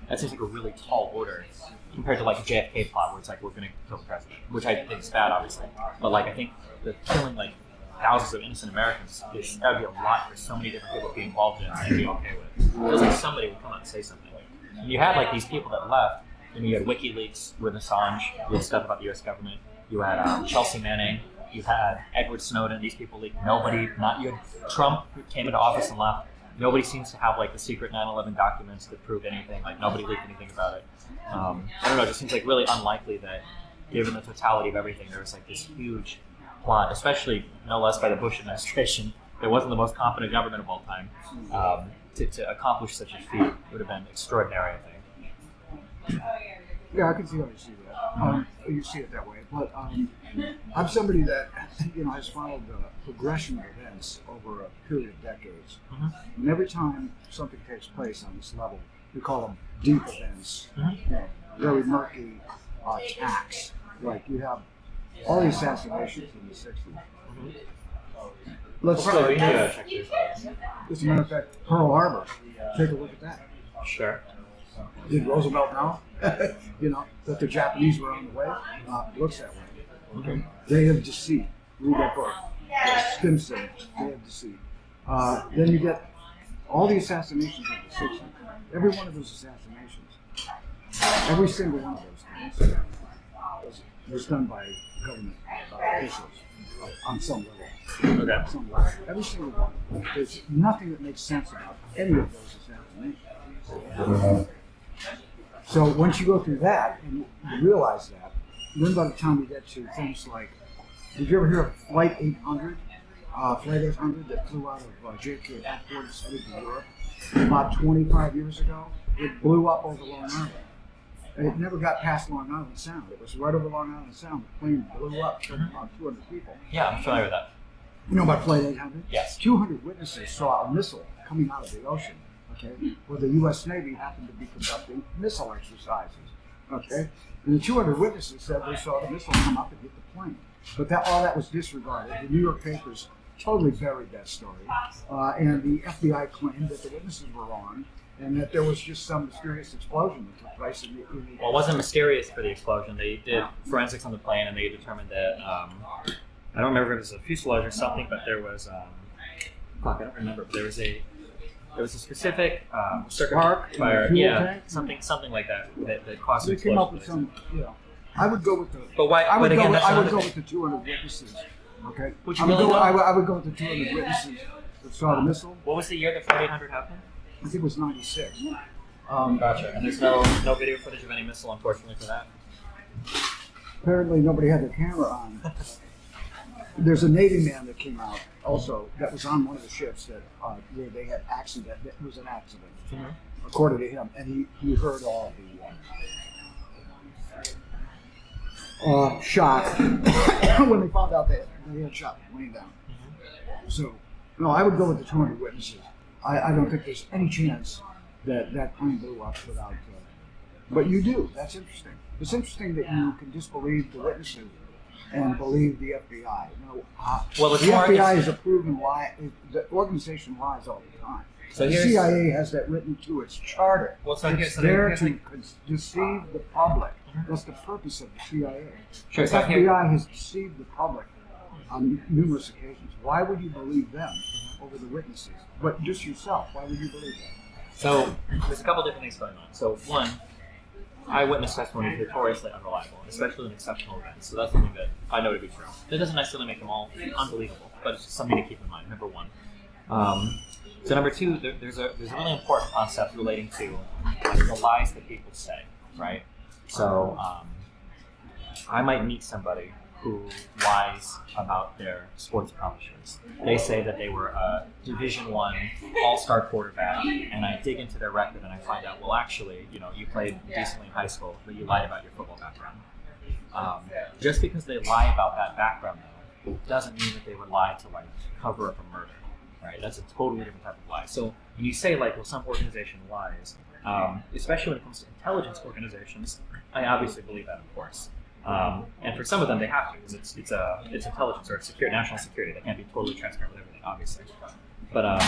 Speaker 1: That seems like a really tall order compared to like a JFK plot where it's like we're going to kill the president, which I think is bad, obviously. But like I think the killing like thousands of innocent Americans that would be a lot for so many different people to be involved in and be okay with. It feels like somebody would come out and say something. And you had like these people that left. And you had WikiLeaks with Assange, you had stuff about the U.S. government. You had Chelsea Manning. You had Edward Snowden. These people leaked. You had Trump who came into office and left. Nobody seems to have like the secret 9/11 documents that prove anything. Like nobody leaked anything about it. I don't know. It just seems like really unlikely that, given the totality of everything, there was like this huge plot, especially no less by the Bush administration, it wasn't the most competent government of all time, to accomplish such a feat would have been extraordinary, I think.
Speaker 2: Yeah, I can see how you see that. You see it that way, but I'm somebody that has followed the progression of events over a period of decades, and every time something takes place on this level, we call them deep events, very murky attacks. Like you have all the assassinations in the '60s. Let's start.
Speaker 1: Check this
Speaker 2: As a matter of fact, Pearl Harbor. Take a look at that.
Speaker 1: out. Sure.
Speaker 2: Did Roosevelt know? That the Japanese were on the way? Looks that way. Okay. Day of Deceit. Read that book. Stimson. Day of Deceit. Then you get all the assassinations of the '60s. Every one of those assassinations, every single one of those things was done by government officials on some level.
Speaker 1: Okay.
Speaker 2: On some level. Every single one. There's nothing that makes sense about any of those assassinations. So once you go through that and you realize that, then by the time we get to things like, did you ever hear of Flight 800? Flight 800 that flew out of JFK Airport and headed to Europe about 25 years ago. It blew up over Long Island. It never got past Long Island Sound. It was right over Long Island Sound. The plane blew up, killing about 200 people.
Speaker 1: Yeah, I'm familiar with that.
Speaker 2: You know about Flight 800?
Speaker 1: Yes.
Speaker 2: 200 witnesses saw a missile coming out of the ocean, okay, where the U.S. Navy happened to be conducting missile exercises, okay? And the 200 witnesses said they saw the missile come up and hit the plane. But all that was disregarded. The New York papers totally buried that story. And the FBI claimed that the witnesses were wrong and that there was just some mysterious explosion that took place in the
Speaker 1: Well, it wasn't mysterious for the explosion. They did forensics on the plane, and they determined that I don't remember if it was a fuselage or something, but there was I don't remember. But there was a specific circuit
Speaker 2: Spark,
Speaker 1: fire,
Speaker 2: fuel tank?
Speaker 1: something like that caused an
Speaker 2: They came up
Speaker 1: explosion.
Speaker 2: with some, I would go with the.
Speaker 1: But why?
Speaker 2: I would
Speaker 1: but
Speaker 2: go.
Speaker 1: again,
Speaker 2: With,
Speaker 1: that's
Speaker 2: I would
Speaker 1: another
Speaker 2: go
Speaker 1: thing.
Speaker 2: with the 200 witnesses. Okay.
Speaker 1: Would you
Speaker 2: I would
Speaker 1: really
Speaker 2: go,
Speaker 1: go?
Speaker 2: I would go with the 200 witnesses that saw the missile.
Speaker 1: What was the year that Flight 800 happened?
Speaker 2: I think it was '96.
Speaker 1: Gotcha. And there's no video footage of any missile, unfortunately, for that.
Speaker 2: Apparently, nobody had their camera on. There's a Navy man that came out also that was on one of the ships that where they had accident. It was an accident, according to him, and he heard all the shock when they found out that they had shot the plane down. So, no, I would go with the 200 witnesses. I don't think there's any chance that plane blew up without. But you do. That's interesting. It's interesting that you can disbelieve the witnesses and believe the FBI.
Speaker 1: Well, it's
Speaker 2: the
Speaker 1: more-
Speaker 2: FBI is a proven lie. The organization lies all the time.
Speaker 1: So
Speaker 2: The
Speaker 1: here's-
Speaker 2: CIA has that written to its charter.
Speaker 1: Well, so
Speaker 2: it's
Speaker 1: here's- so
Speaker 2: there
Speaker 1: here's
Speaker 2: to
Speaker 1: the-
Speaker 2: deceive the public. That's the purpose of the CIA.
Speaker 1: Sure,
Speaker 2: The
Speaker 1: so here-
Speaker 2: FBI has deceived the public on numerous occasions. Why would you believe them over the witnesses? But just yourself, why would you believe them?
Speaker 1: So there's a couple different things going on. So one, eyewitness testimony is notoriously unreliable, especially in exceptional events. So that's something that I know to be true. That doesn't necessarily make them all unbelievable, but it's just something to keep in mind. Number one. So number two, there's a really important concept relating to the lies that people say, right? So I might meet somebody who lies about their sports accomplishments. They say that they were a Division I all-star quarterback, and I dig into their record and I find out, well, actually, you played decently in high school, but you lied about your football background. Just because they lie about that background, though, doesn't mean that they would lie to cover up a murder, right? That's a totally different type of lie. So when you say well, some organization lies, especially when it comes to intelligence organizations, I obviously believe that, of course. And for some of them, they have to, because it's intelligence or it's national security. They can't be totally transparent with everything, obviously. But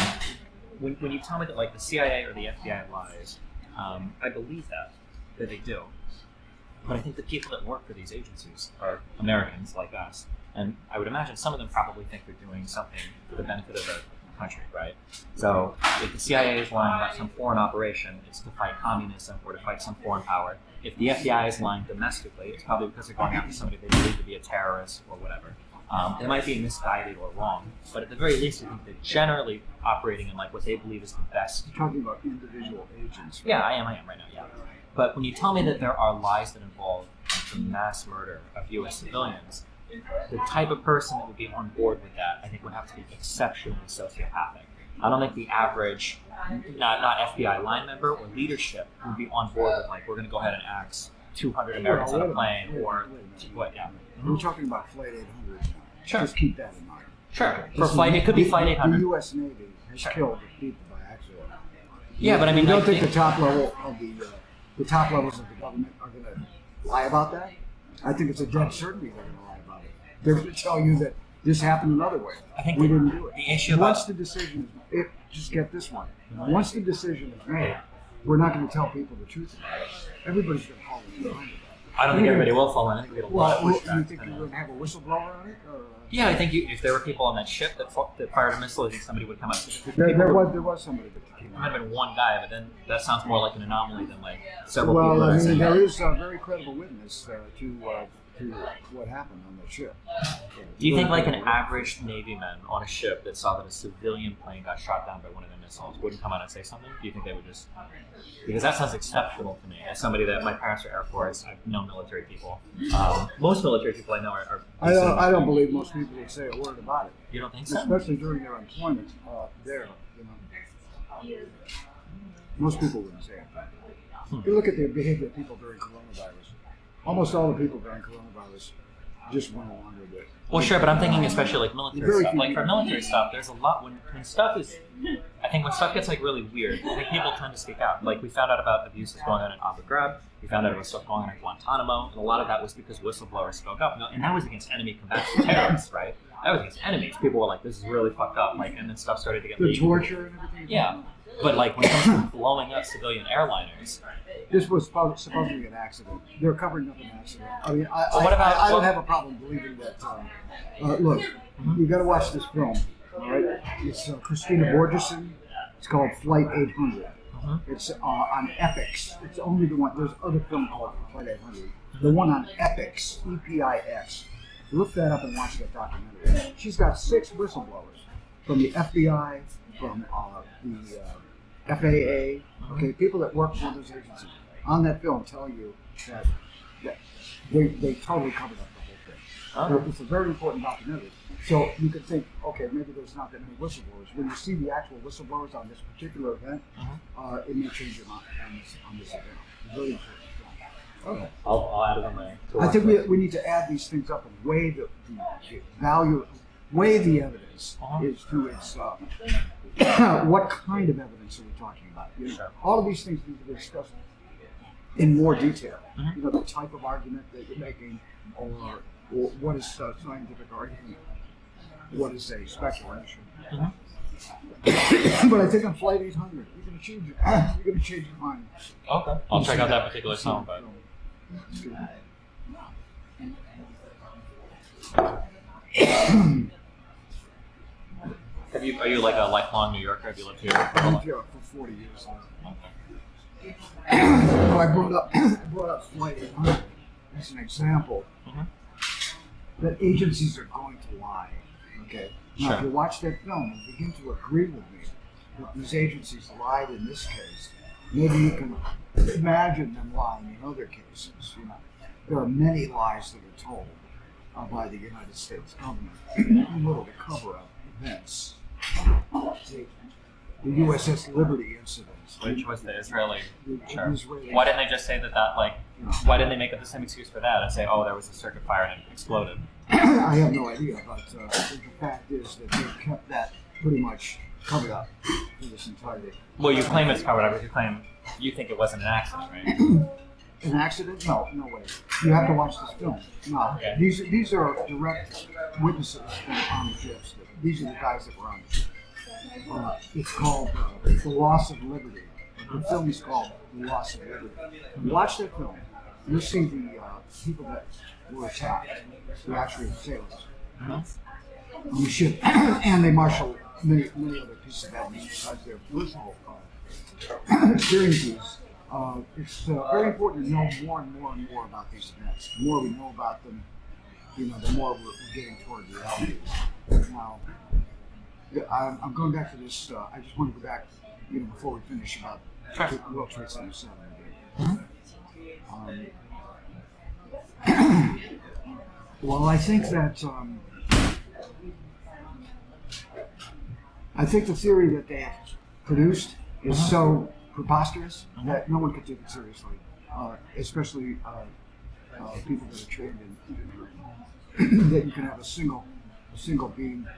Speaker 1: when you tell me that the CIA or the FBI lies, I believe that they do. But I think the people that work for these agencies are Americans like us, and I would imagine some of them probably think they're doing something for the benefit of the country, right? So if the CIA is lying about some foreign operation, it's to fight communism or to fight some foreign power. If the FBI is lying domestically, it's probably because they're going after somebody they believe to be a terrorist or whatever. They might be misguided or wrong, but at the very least, I think they're generally operating in what they believe is the best.
Speaker 2: You're talking about individual agents. Right?
Speaker 1: Yeah, I am right now, yeah. But when you tell me that there are lies that involve the mass murder of U.S. civilians, the type of person that would be on board with that, I think, would have to be exceptionally sociopathic. I don't think the average, not FBI line member or leadership would be on board with like, we're going to go ahead and axe 200 Americans on a plane or what? Yeah.
Speaker 2: We're talking about Flight 800 now.
Speaker 1: Sure.
Speaker 2: Just keep that in mind.
Speaker 1: Sure. For flight, it could be Flight 800.
Speaker 2: The U.S. Navy has killed people by accident.
Speaker 1: Yeah, but I mean,
Speaker 2: you don't think the top level of the top levels of the government are going to lie about that? I think it's a dead certainty they're going to lie about it. They're going to tell you that this happened another way.
Speaker 1: I think
Speaker 2: we didn't do it.
Speaker 1: The issue
Speaker 2: once the decision is, just get this one. Once the decision is made, we're not going to tell people the truth about it. Everybody's going to follow behind it.
Speaker 1: I don't think everybody will fall in. I think it'll
Speaker 2: you think you're going to have a whistleblower on it? Or,
Speaker 1: yeah, I think if there were people on that ship that fired a missile, I think somebody would come up.
Speaker 2: There was somebody that came
Speaker 1: There might have been one guy, but then that sounds more like an anomaly than like several
Speaker 2: people.
Speaker 1: Well,
Speaker 2: I mean, there is a very credible witness to what happened on the ship.
Speaker 1: Do you think like an average Navy man on a ship that saw that a civilian plane got shot down by one of the missiles wouldn't come out and say something? Do you think they would just... Because that sounds exceptional to me. As somebody that, my parents are Air Force, I've known military people. Most military people I know are
Speaker 2: I don't believe most people would say a word about it.
Speaker 1: You don't think so?
Speaker 2: Especially during their employment there, Most people wouldn't say it. If you look at the behavior of people during coronavirus, almost all the people during coronavirus just went along with it.
Speaker 1: Well, sure, but I'm thinking especially like military stuff. Like for military stuff, there's a lot when stuff is. I think when stuff gets like really weird, I think people tend to speak out. Like we found out about abuses going on in Abu Ghraib. We found out about stuff going on in Guantanamo, and a lot of that was because whistleblowers spoke up. And that was against enemy combatant terrorists, right? That was against enemies. People were like, "This is really fucked up." Like, and then stuff started to get
Speaker 2: the
Speaker 1: legal.
Speaker 2: torture and everything.
Speaker 1: Yeah, but like when it comes to blowing up civilian airliners.
Speaker 2: This was supposed to be an accident. They're covering up an accident. I mean, I don't have a problem believing that. Look, you got to watch this film. All right, it's Christina Borgeson. It's called Flight 800. It's on Epix. It's only the one. There's other film called Flight 800. The one on Epix, EPIX. Look that up and watch that documentary. She's got 6 whistleblowers from the FBI, from the FAA. Okay, people that work for those agencies on that film tell you that they totally covered up the whole thing. It's a very important documentary. So you could think, okay, maybe there's not that many whistleblowers. When you see the actual whistleblowers on this particular event, it may change your mind on this event. It's very important film.
Speaker 1: Okay. I'll add it on my.
Speaker 2: I think we need to add these things up and weigh the value, weigh the evidence as to its what kind of evidence are we talking about. You know, all of these things need to be discussed in more detail. You know, the type of argument that you're making, or what is a scientific argument, what is a speculation. But I think on Flight 800, you're going to change your mind.
Speaker 1: Okay, I'll check out that particular film. But are you like a lifelong New Yorker? Have you lived here?
Speaker 2: I've lived here for 40 years now. I brought up Flight 800 as an example that agencies are going to lie. Okay. Now, if you watch that film and begin to agree with me that these agencies lied in this case, maybe you can imagine them lying in other cases. You know, there are many lies that are told by the United States government in order to cover up events. The USS Liberty incident.
Speaker 1: Which was the Israeli. Sure.
Speaker 2: Israeli.
Speaker 1: Why didn't they just say that like, why didn't they make up the same excuse for that and say, oh, there was a circuit fire and it exploded?
Speaker 2: I have no idea, but the fact is that they've kept that pretty much covered up for this entire day.
Speaker 1: Well, you claim it's covered up, but you think it wasn't an accident, right?
Speaker 2: An accident? No way. You have to watch this film. No,
Speaker 1: okay.
Speaker 2: These are direct witnesses on the ships. These are the guys that were on the ship. It's called The Loss of Liberty. The film is called The Loss of Liberty. Watch that film. You'll see the people that were attacked, the actual sailors on the ship, and they marshal many other pieces of evidence besides their personal experiences. It's very important to know more and more about these events. The more we know about them, the more we're getting toward reality. Now, I'm going back to this. I just want to go back, before we finish about World Trade Center 7 again. Well, I think that I think the theory that they produced is so preposterous that no one could take it seriously, especially people that are trained in engineering. That you can have a single beam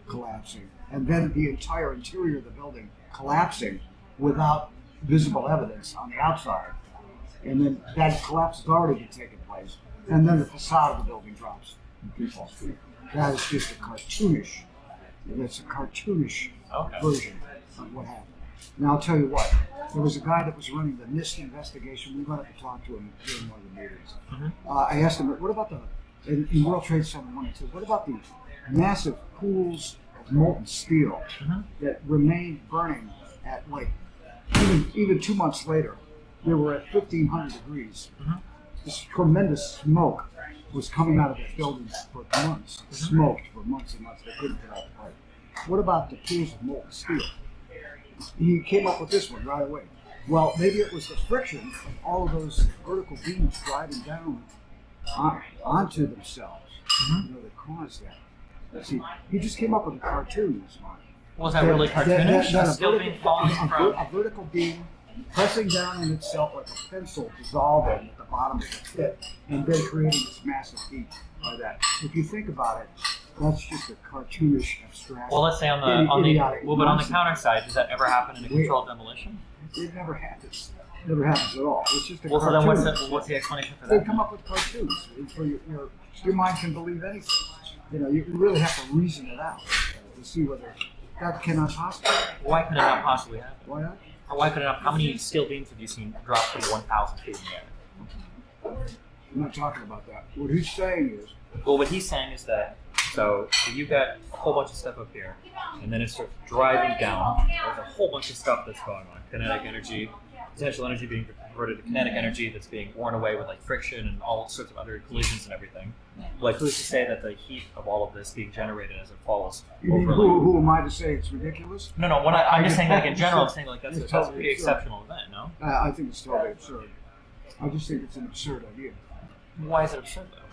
Speaker 2: collapsing, and then the entire interior of the building collapsing without visible evidence on the outside, and then that collapse has already been taking place, and then the facade of the building drops and people. That is just a cartoonish. That's a cartoonish version of what happened. Now I'll tell you what. There was a guy that was running the NIST investigation. We went up to talk to him during one of the meetings. I asked him, "What about in World Trade Center 1 and 2? What about the massive pools of molten steel that remained burning at like even 2 months later? They were at 1,500 degrees. This tremendous smoke was coming out of the building for months. Smoked for months and months. They couldn't get out the pipe. What about the pools of molten steel?" He came up with this one right away. Well, maybe it was the friction of all of those vertical beams driving down onto themselves, that caused that. See, he just came up with a cartoon.
Speaker 1: Was that really cartoonish?
Speaker 2: That
Speaker 1: Still being falling from
Speaker 2: a vertical beam pressing down on itself like a pencil dissolving at the bottom of the pit, and then creating this massive heat by that. If you think about it, that's just a cartoonish abstract.
Speaker 1: Well, let's say on the counter side, does that ever happen in a controlled demolition?
Speaker 2: It never happens. It never happens at all. It's just a
Speaker 1: well,
Speaker 2: cartoon.
Speaker 1: So then what's the explanation for that?
Speaker 2: They come up with cartoons. For your mind can believe anything. You really have to reason it out to see whether that cannot possibly.
Speaker 1: Why could it not possibly happen?
Speaker 2: Why not?
Speaker 1: Or why could it not? How many steel beams have you seen drop from 1,000 feet in the air?
Speaker 2: I'm not talking about that. What he's saying is.
Speaker 1: Well, what he's saying is that you've got a whole bunch of stuff up here, and then it starts driving down. There's a whole bunch of stuff that's going on. Kinetic energy, potential energy being converted to kinetic energy that's being worn away with like friction and all sorts of other collisions and everything. Like, who's to say that the heat of all of this being generated as it falls over?
Speaker 2: Who am I to say it's ridiculous?
Speaker 1: No. I'm just saying, like in general, I'm saying like that's a pretty exceptional event, no?
Speaker 2: I think it's totally absurd. I just think it's an absurd idea.
Speaker 1: Why is it absurd though?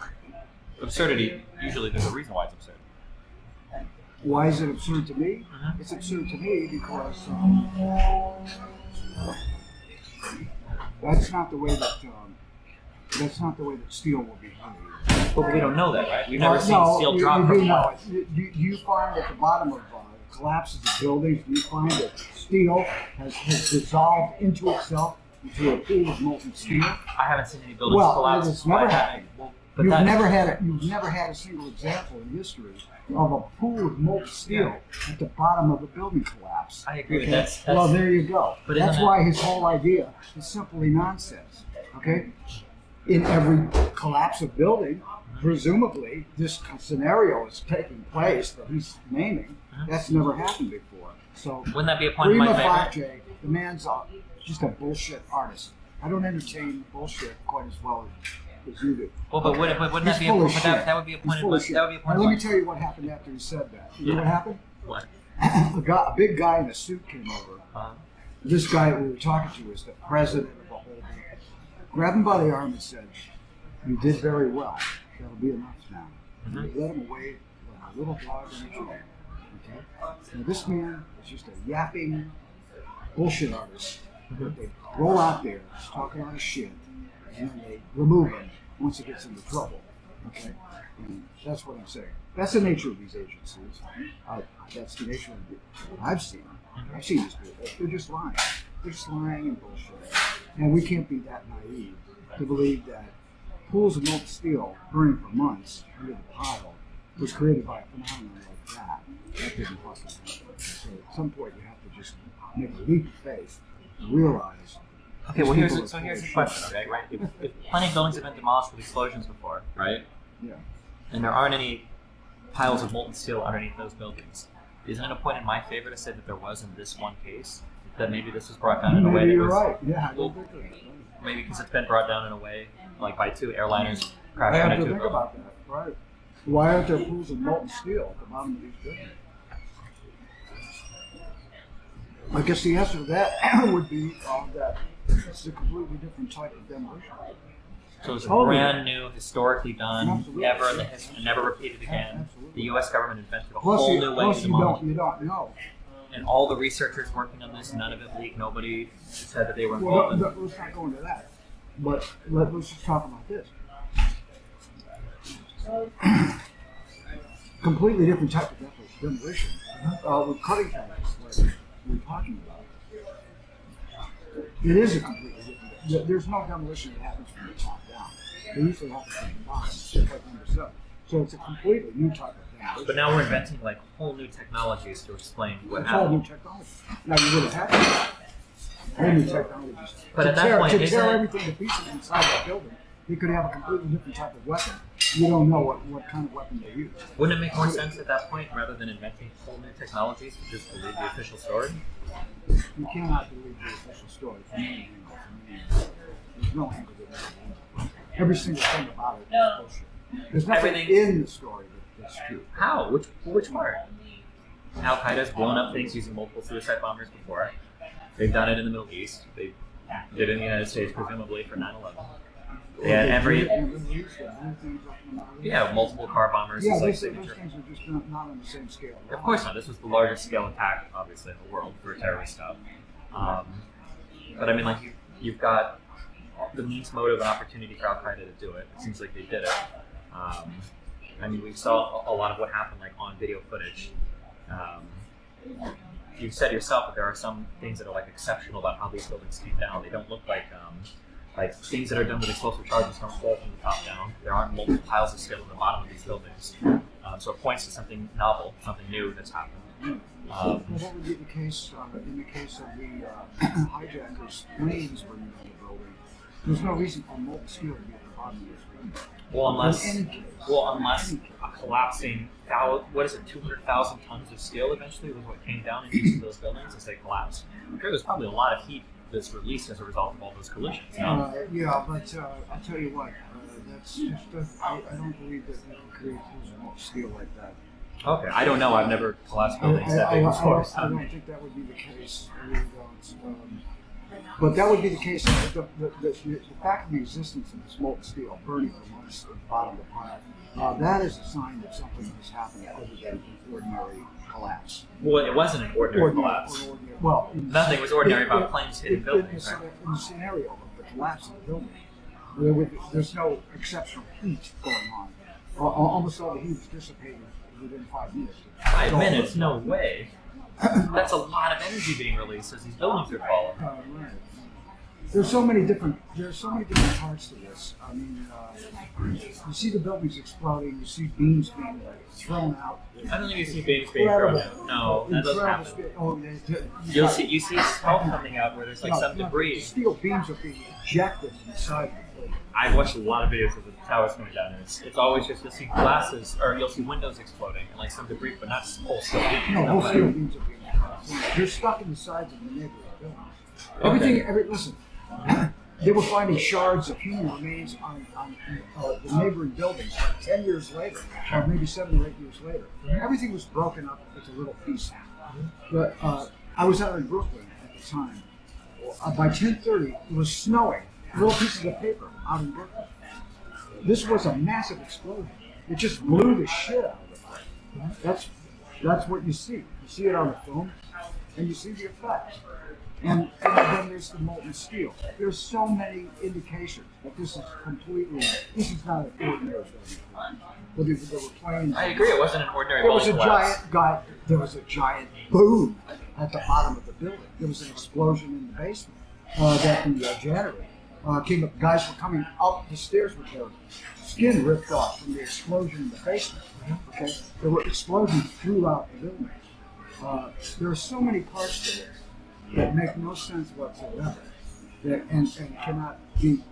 Speaker 1: Absurdity, usually there's a reason why it's absurd.
Speaker 2: Why is it absurd to me? It's absurd to me because that's not the way that steel will be made.
Speaker 1: But we don't know that, right? We've never seen steel drop from the
Speaker 2: You find at the bottom of collapses of buildings, you find that steel has dissolved into itself into a pool of molten steel.
Speaker 1: I haven't seen any buildings collapse.
Speaker 2: It's never happened. You've never had a single example in history of a pool of molten steel at the bottom of a building collapse.
Speaker 1: I agree with that.
Speaker 2: Well, there you go.
Speaker 1: But
Speaker 2: that's why his whole idea is simply nonsense. Okay? In every collapse of building, presumably this scenario is taking place that he's naming. That's never happened before. So
Speaker 1: wouldn't that be a point in my favor?
Speaker 2: The man's just a bullshit artist. I don't entertain bullshit quite as well as you do.
Speaker 1: Well, but wouldn't that be a point? That would be a point.
Speaker 2: Let me tell you what happened after he said that. You know what happened?
Speaker 1: What?
Speaker 2: A big guy in a suit came over. This guy we were talking to is the president of the whole thing. Grabbed him by the arm and said, "You did very well. That'll be enough now." Let him away like a little dog in a tree. Okay? Now this man is just a yapping bullshit artist. They roll out there, talking on his shit, and then they remove him once he gets into trouble. Okay? And that's what I'm saying. That's the nature of these agencies. That's the nature of it. I've seen these people. They're just lying. They're just lying and bullshit. And we can't be that naive to believe that pools of molten steel burning for months under the pile was created by a phenomenon like that. That didn't fucking happen. So at some point you have to just make a leap of faith and realize.
Speaker 1: Okay, well here's the question, okay, right? If plenty of buildings have been demolished with explosions before, right?
Speaker 2: Yeah.
Speaker 1: And there aren't any piles of molten steel underneath those buildings, isn't it a point in my favor to say that there was in this one case? That maybe this was brought down in a way that
Speaker 2: you're
Speaker 1: was...
Speaker 2: right, yeah.
Speaker 1: Maybe because it's been brought down in a way, like by two airliners
Speaker 2: I
Speaker 1: crashing
Speaker 2: have
Speaker 1: into
Speaker 2: to
Speaker 1: a
Speaker 2: think
Speaker 1: building.
Speaker 2: about that, right. Why aren't there pools of molten steel at the bottom of these buildings? I guess the answer to that would be that it's a completely different type of demolition.
Speaker 1: So it was
Speaker 2: Totally.
Speaker 1: brand new, historically done,
Speaker 2: Absolutely.
Speaker 1: never in the history, never repeated again.
Speaker 2: Absolutely.
Speaker 1: The U.S. government invented a
Speaker 2: Plus,
Speaker 1: whole new way to
Speaker 2: you
Speaker 1: demolish.
Speaker 2: don't know.
Speaker 1: And all the researchers working on this, none of it leaked. Nobody said that they were
Speaker 2: Well,
Speaker 1: involved.
Speaker 2: let's not go into that. But let's just talk about this. Completely different type of demolition. With cutting techniques, like we're talking about. It is a completely different. There's no demolition that happens from the top down. They usually happen from the bottom, just like number 7. So it's a completely new type of demolition.
Speaker 1: But now we're inventing like whole new technologies to explain what
Speaker 2: It's all new
Speaker 1: happened.
Speaker 2: technology. Now you would have had whole new technologies.
Speaker 1: But
Speaker 2: to
Speaker 1: at that
Speaker 2: tear,
Speaker 1: point,
Speaker 2: to
Speaker 1: isn't
Speaker 2: tear
Speaker 1: it-
Speaker 2: everything to pieces inside that building, you could have a completely different type of weapon. You don't know what kind of weapon they use.
Speaker 1: Wouldn't it make more sense at that point, rather than inventing whole new technologies, to just believe the official story?
Speaker 2: You cannot believe the official story from any angle. There's no angle that every single thing about it is bullshit. There's nothing
Speaker 1: Everything-
Speaker 2: in the story that's true.
Speaker 1: How? Which part? Al Qaeda's blown up things using multiple suicide bombers before. They've done it in the Middle East. They did it in the United States, presumably for 9/11. They had multiple car bombers.
Speaker 2: Yeah,
Speaker 1: is like
Speaker 2: those
Speaker 1: signature.
Speaker 2: things are just not on the same scale.
Speaker 1: Of course not. This was the largest scale attack, obviously, in the world for terrorist stuff. But I mean, like you've got the means, motive, and opportunity for Al Qaeda to do it. It seems like they did it. I mean, we saw a lot of what happened, like on video footage. You said yourself that there are some things that are like exceptional about how these buildings came down. They don't look like things that are done with explosive charges don't fall from the top down. There aren't multiple piles of steel in the bottom of these buildings. So it points to something novel, something new that's happened.
Speaker 2: Well, that would be the case in the case of the hijackers' planes bringing down the building. There's no reason for molten steel to be at the bottom of this building.
Speaker 1: Unless a collapsing, 200,000 tons of steel eventually was what came down into each of those buildings as they collapsed. I'm sure there's probably a lot of heat that's released as a result of all those collisions.
Speaker 2: Yeah, but I'll tell you what, that's just, I don't believe that we can create molten steel like that.
Speaker 1: Okay, I don't know. I've never collapsed buildings that big before.
Speaker 2: I don't think that would be the case. I really don't. But that would be the case. The fact of the existence of this molten steel burning amongst the bottom of the pile, that is a sign that something has happened other than an ordinary collapse.
Speaker 1: Well, it wasn't an ordinary collapse. Nothing was ordinary about planes hitting buildings. Right?
Speaker 2: In the scenario of the collapse of the building, there's no exceptional heat going on. Almost all the heat is dissipated within 5 minutes.
Speaker 1: 5 minutes? No way. That's a lot of energy being released as these buildings are falling.
Speaker 2: Right. There's so many different parts to this. I mean, you see the buildings exploding. You see beams being thrown out.
Speaker 1: I don't think you see beams being thrown out. No, that doesn't happen. You see smoke coming out where there's like some debris.
Speaker 2: Steel beams are being ejected inside the building.
Speaker 1: I've watched a lot of videos of the towers coming down, and it's always just you'll see glasses or you'll see windows exploding and like some debris, but not whole steel beams.
Speaker 2: No, whole steel beams are being they're stuck in the sides of the neighboring buildings. Listen, they were finding shards of human remains on the neighboring buildings like 10 years later, or maybe 7 or 8 years later. Everything was broken up into little pieces. But I was out in Brooklyn at the time. By 10:30, it was snowing. Little pieces of paper out in Brooklyn. This was a massive explosion. It just blew the shit out of the place. That's what you see. You see it on the film, and you see the effects. And then there's the molten steel. There's so many indications that this is not an ordinary building. But they were playing.
Speaker 1: I agree. It wasn't an ordinary
Speaker 2: There was
Speaker 1: building
Speaker 2: a
Speaker 1: collapse.
Speaker 2: There was a giant boom at the bottom of the building. There was an explosion in the basement that the janitor came up. Guys were coming up the stairs with their skin ripped off from the explosion in the basement. Okay, there were explosions throughout the building. There are so many parts to this that make no sense whatsoever, and cannot be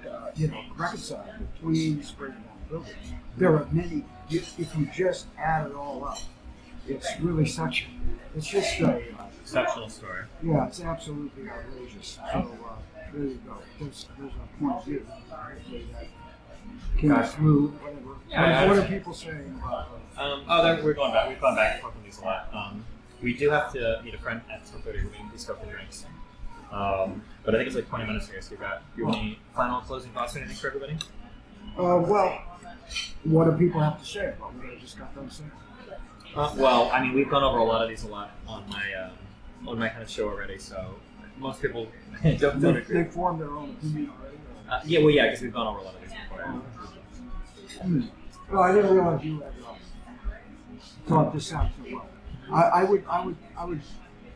Speaker 2: reconciled with planes breaking down buildings. There are many. If you just add it all up, it's really it's just a
Speaker 1: Exceptional story.
Speaker 2: yeah, it's absolutely outrageous. So there you go. There's a point of view. Hopefully that came through. Whatever.
Speaker 1: Yeah,
Speaker 2: what are people saying about?
Speaker 1: We're going back. We've gone back and forth on these a lot. We do have to meet a friend at 12:30. We're going to go for drinks. But I think it's like 20 minutes here. So you have any final closing thoughts or anything for everybody?
Speaker 2: Well, what do people have to say about what I just got done saying?
Speaker 1: Well, I mean, we've gone over a lot of these on my kind of show already, so most people don't
Speaker 2: They
Speaker 1: agree.
Speaker 2: formed their own opinion already.
Speaker 1: Yeah, because we've gone over a lot of these before.
Speaker 2: Well, I didn't realize you had thought this out so well. I would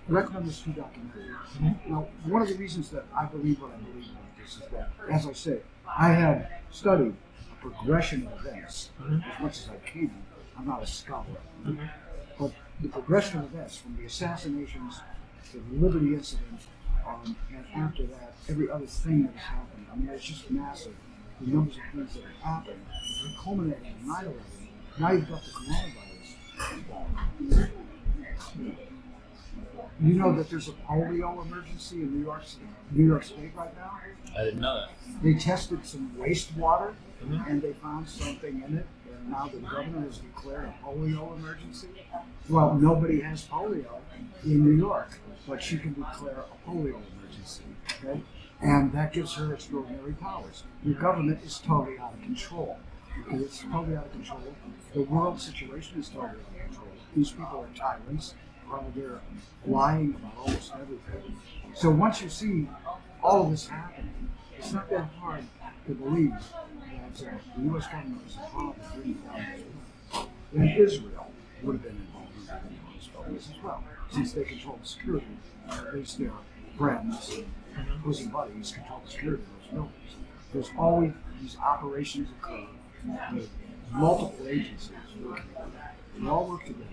Speaker 2: recommend this two documentaries.
Speaker 1: Mm-hmm.
Speaker 2: Now, one of the reasons that I believe what I believe about this is that, as I say, I have studied a progression of events as much as I can. I'm not a scholar, but the progression of events from the assassinations to the Liberty incident, and after that, every other thing that has happened. I mean, it's just massive. The numbers of things that have happened, culminating in 9/11. Now you've got the coronavirus. You know that there's a polio emergency in New York State right now?
Speaker 1: I didn't know that.
Speaker 2: They tested some wastewater and they found something in it, and now the governor has declared a polio emergency. Well, nobody has polio in New York, but she can declare a polio emergency, okay? And that gives her extraordinary powers. Your government is totally out of control. Okay, it's totally out of control. The world situation is totally out of control. These people are tyrants. They're lying about almost everything. So once you see all of this happening, it's not that hard to believe that the U.S. government is involved in bringing down Israel. And Israel would have been involved in these buildings as well, since they control the security. At least their friends and bosom buddies control the security of those buildings. There's always these operations occur with multiple agencies working together. They all work together.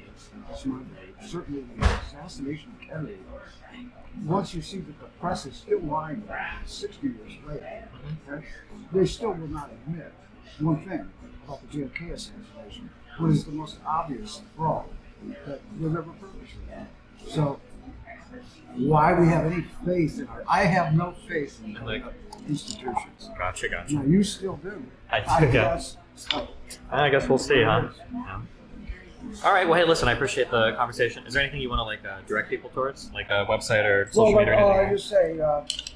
Speaker 2: Certainly the assassination of Kennedy, once you see that the press is still lying about it 60 years later, okay, they still will not admit one thing about the JFK assassination, what is the most obvious fraud that was ever perpetrated. So why we have any faith in I have no faith in institutions.
Speaker 1: Gotcha.
Speaker 2: Now you still do.
Speaker 1: I do, yeah. I guess we'll see, huh? Yeah. All right. Well, hey, listen. I appreciate the conversation. Is there anything you want to direct people towards, like a website or social media or anything?
Speaker 2: I just say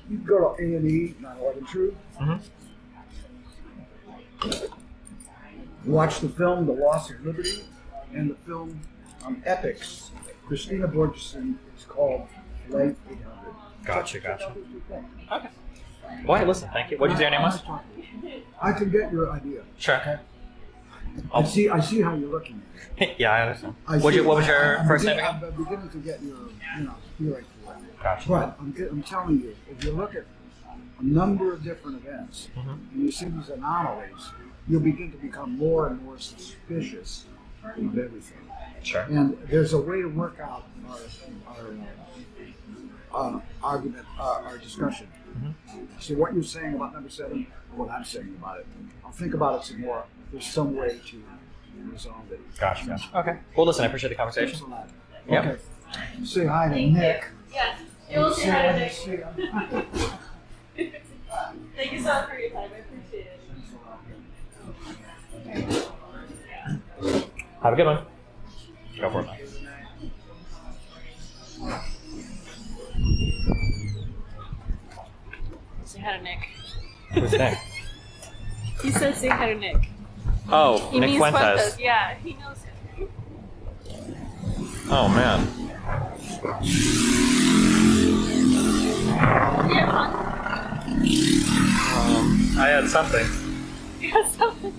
Speaker 2: you can go to A&E 9/11 Truth. Watch the film The Loss of Liberty and the film Epics. Christina Borgeson. It's called Flight 800.
Speaker 1: Gotcha. Okay. Well, hey, listen. Thank you. What did you say your name was?
Speaker 2: I can get your idea.
Speaker 1: Sure.
Speaker 2: Okay. I see how you're looking.
Speaker 1: Yeah, I understand.
Speaker 2: What
Speaker 1: was your first name again?
Speaker 2: I'm beginning to get your feeling for it.
Speaker 1: Gotcha.
Speaker 2: But I'm telling you, if you look at a number of different events and you see these anomalies, you'll begin to become more and more suspicious of everything.
Speaker 1: Sure.
Speaker 2: And there's a way to work out our argument, our discussion. So what you're saying about number 7, what I'm saying about it, I'll think about it some more. There's some way to resolve it.
Speaker 1: Gotcha. Okay. Well, listen. I appreciate the conversation.
Speaker 2: Thanks a lot.
Speaker 1: Yep.
Speaker 2: Okay. Say hi to Nick.
Speaker 4: Yes, you will say hi to Nick.
Speaker 2: See him.
Speaker 4: Thank you so much for your time. I appreciate it.
Speaker 1: Have a good one. Go for it, man.
Speaker 4: Say hi to Nick.
Speaker 1: Who's Nick?
Speaker 4: He said say hi to Nick.
Speaker 1: Oh,
Speaker 4: He
Speaker 1: Nick
Speaker 4: means
Speaker 1: Fuentes.
Speaker 4: Yeah, he knows him.
Speaker 1: Oh man.
Speaker 4: Yeah,
Speaker 1: I had something.
Speaker 4: you have something.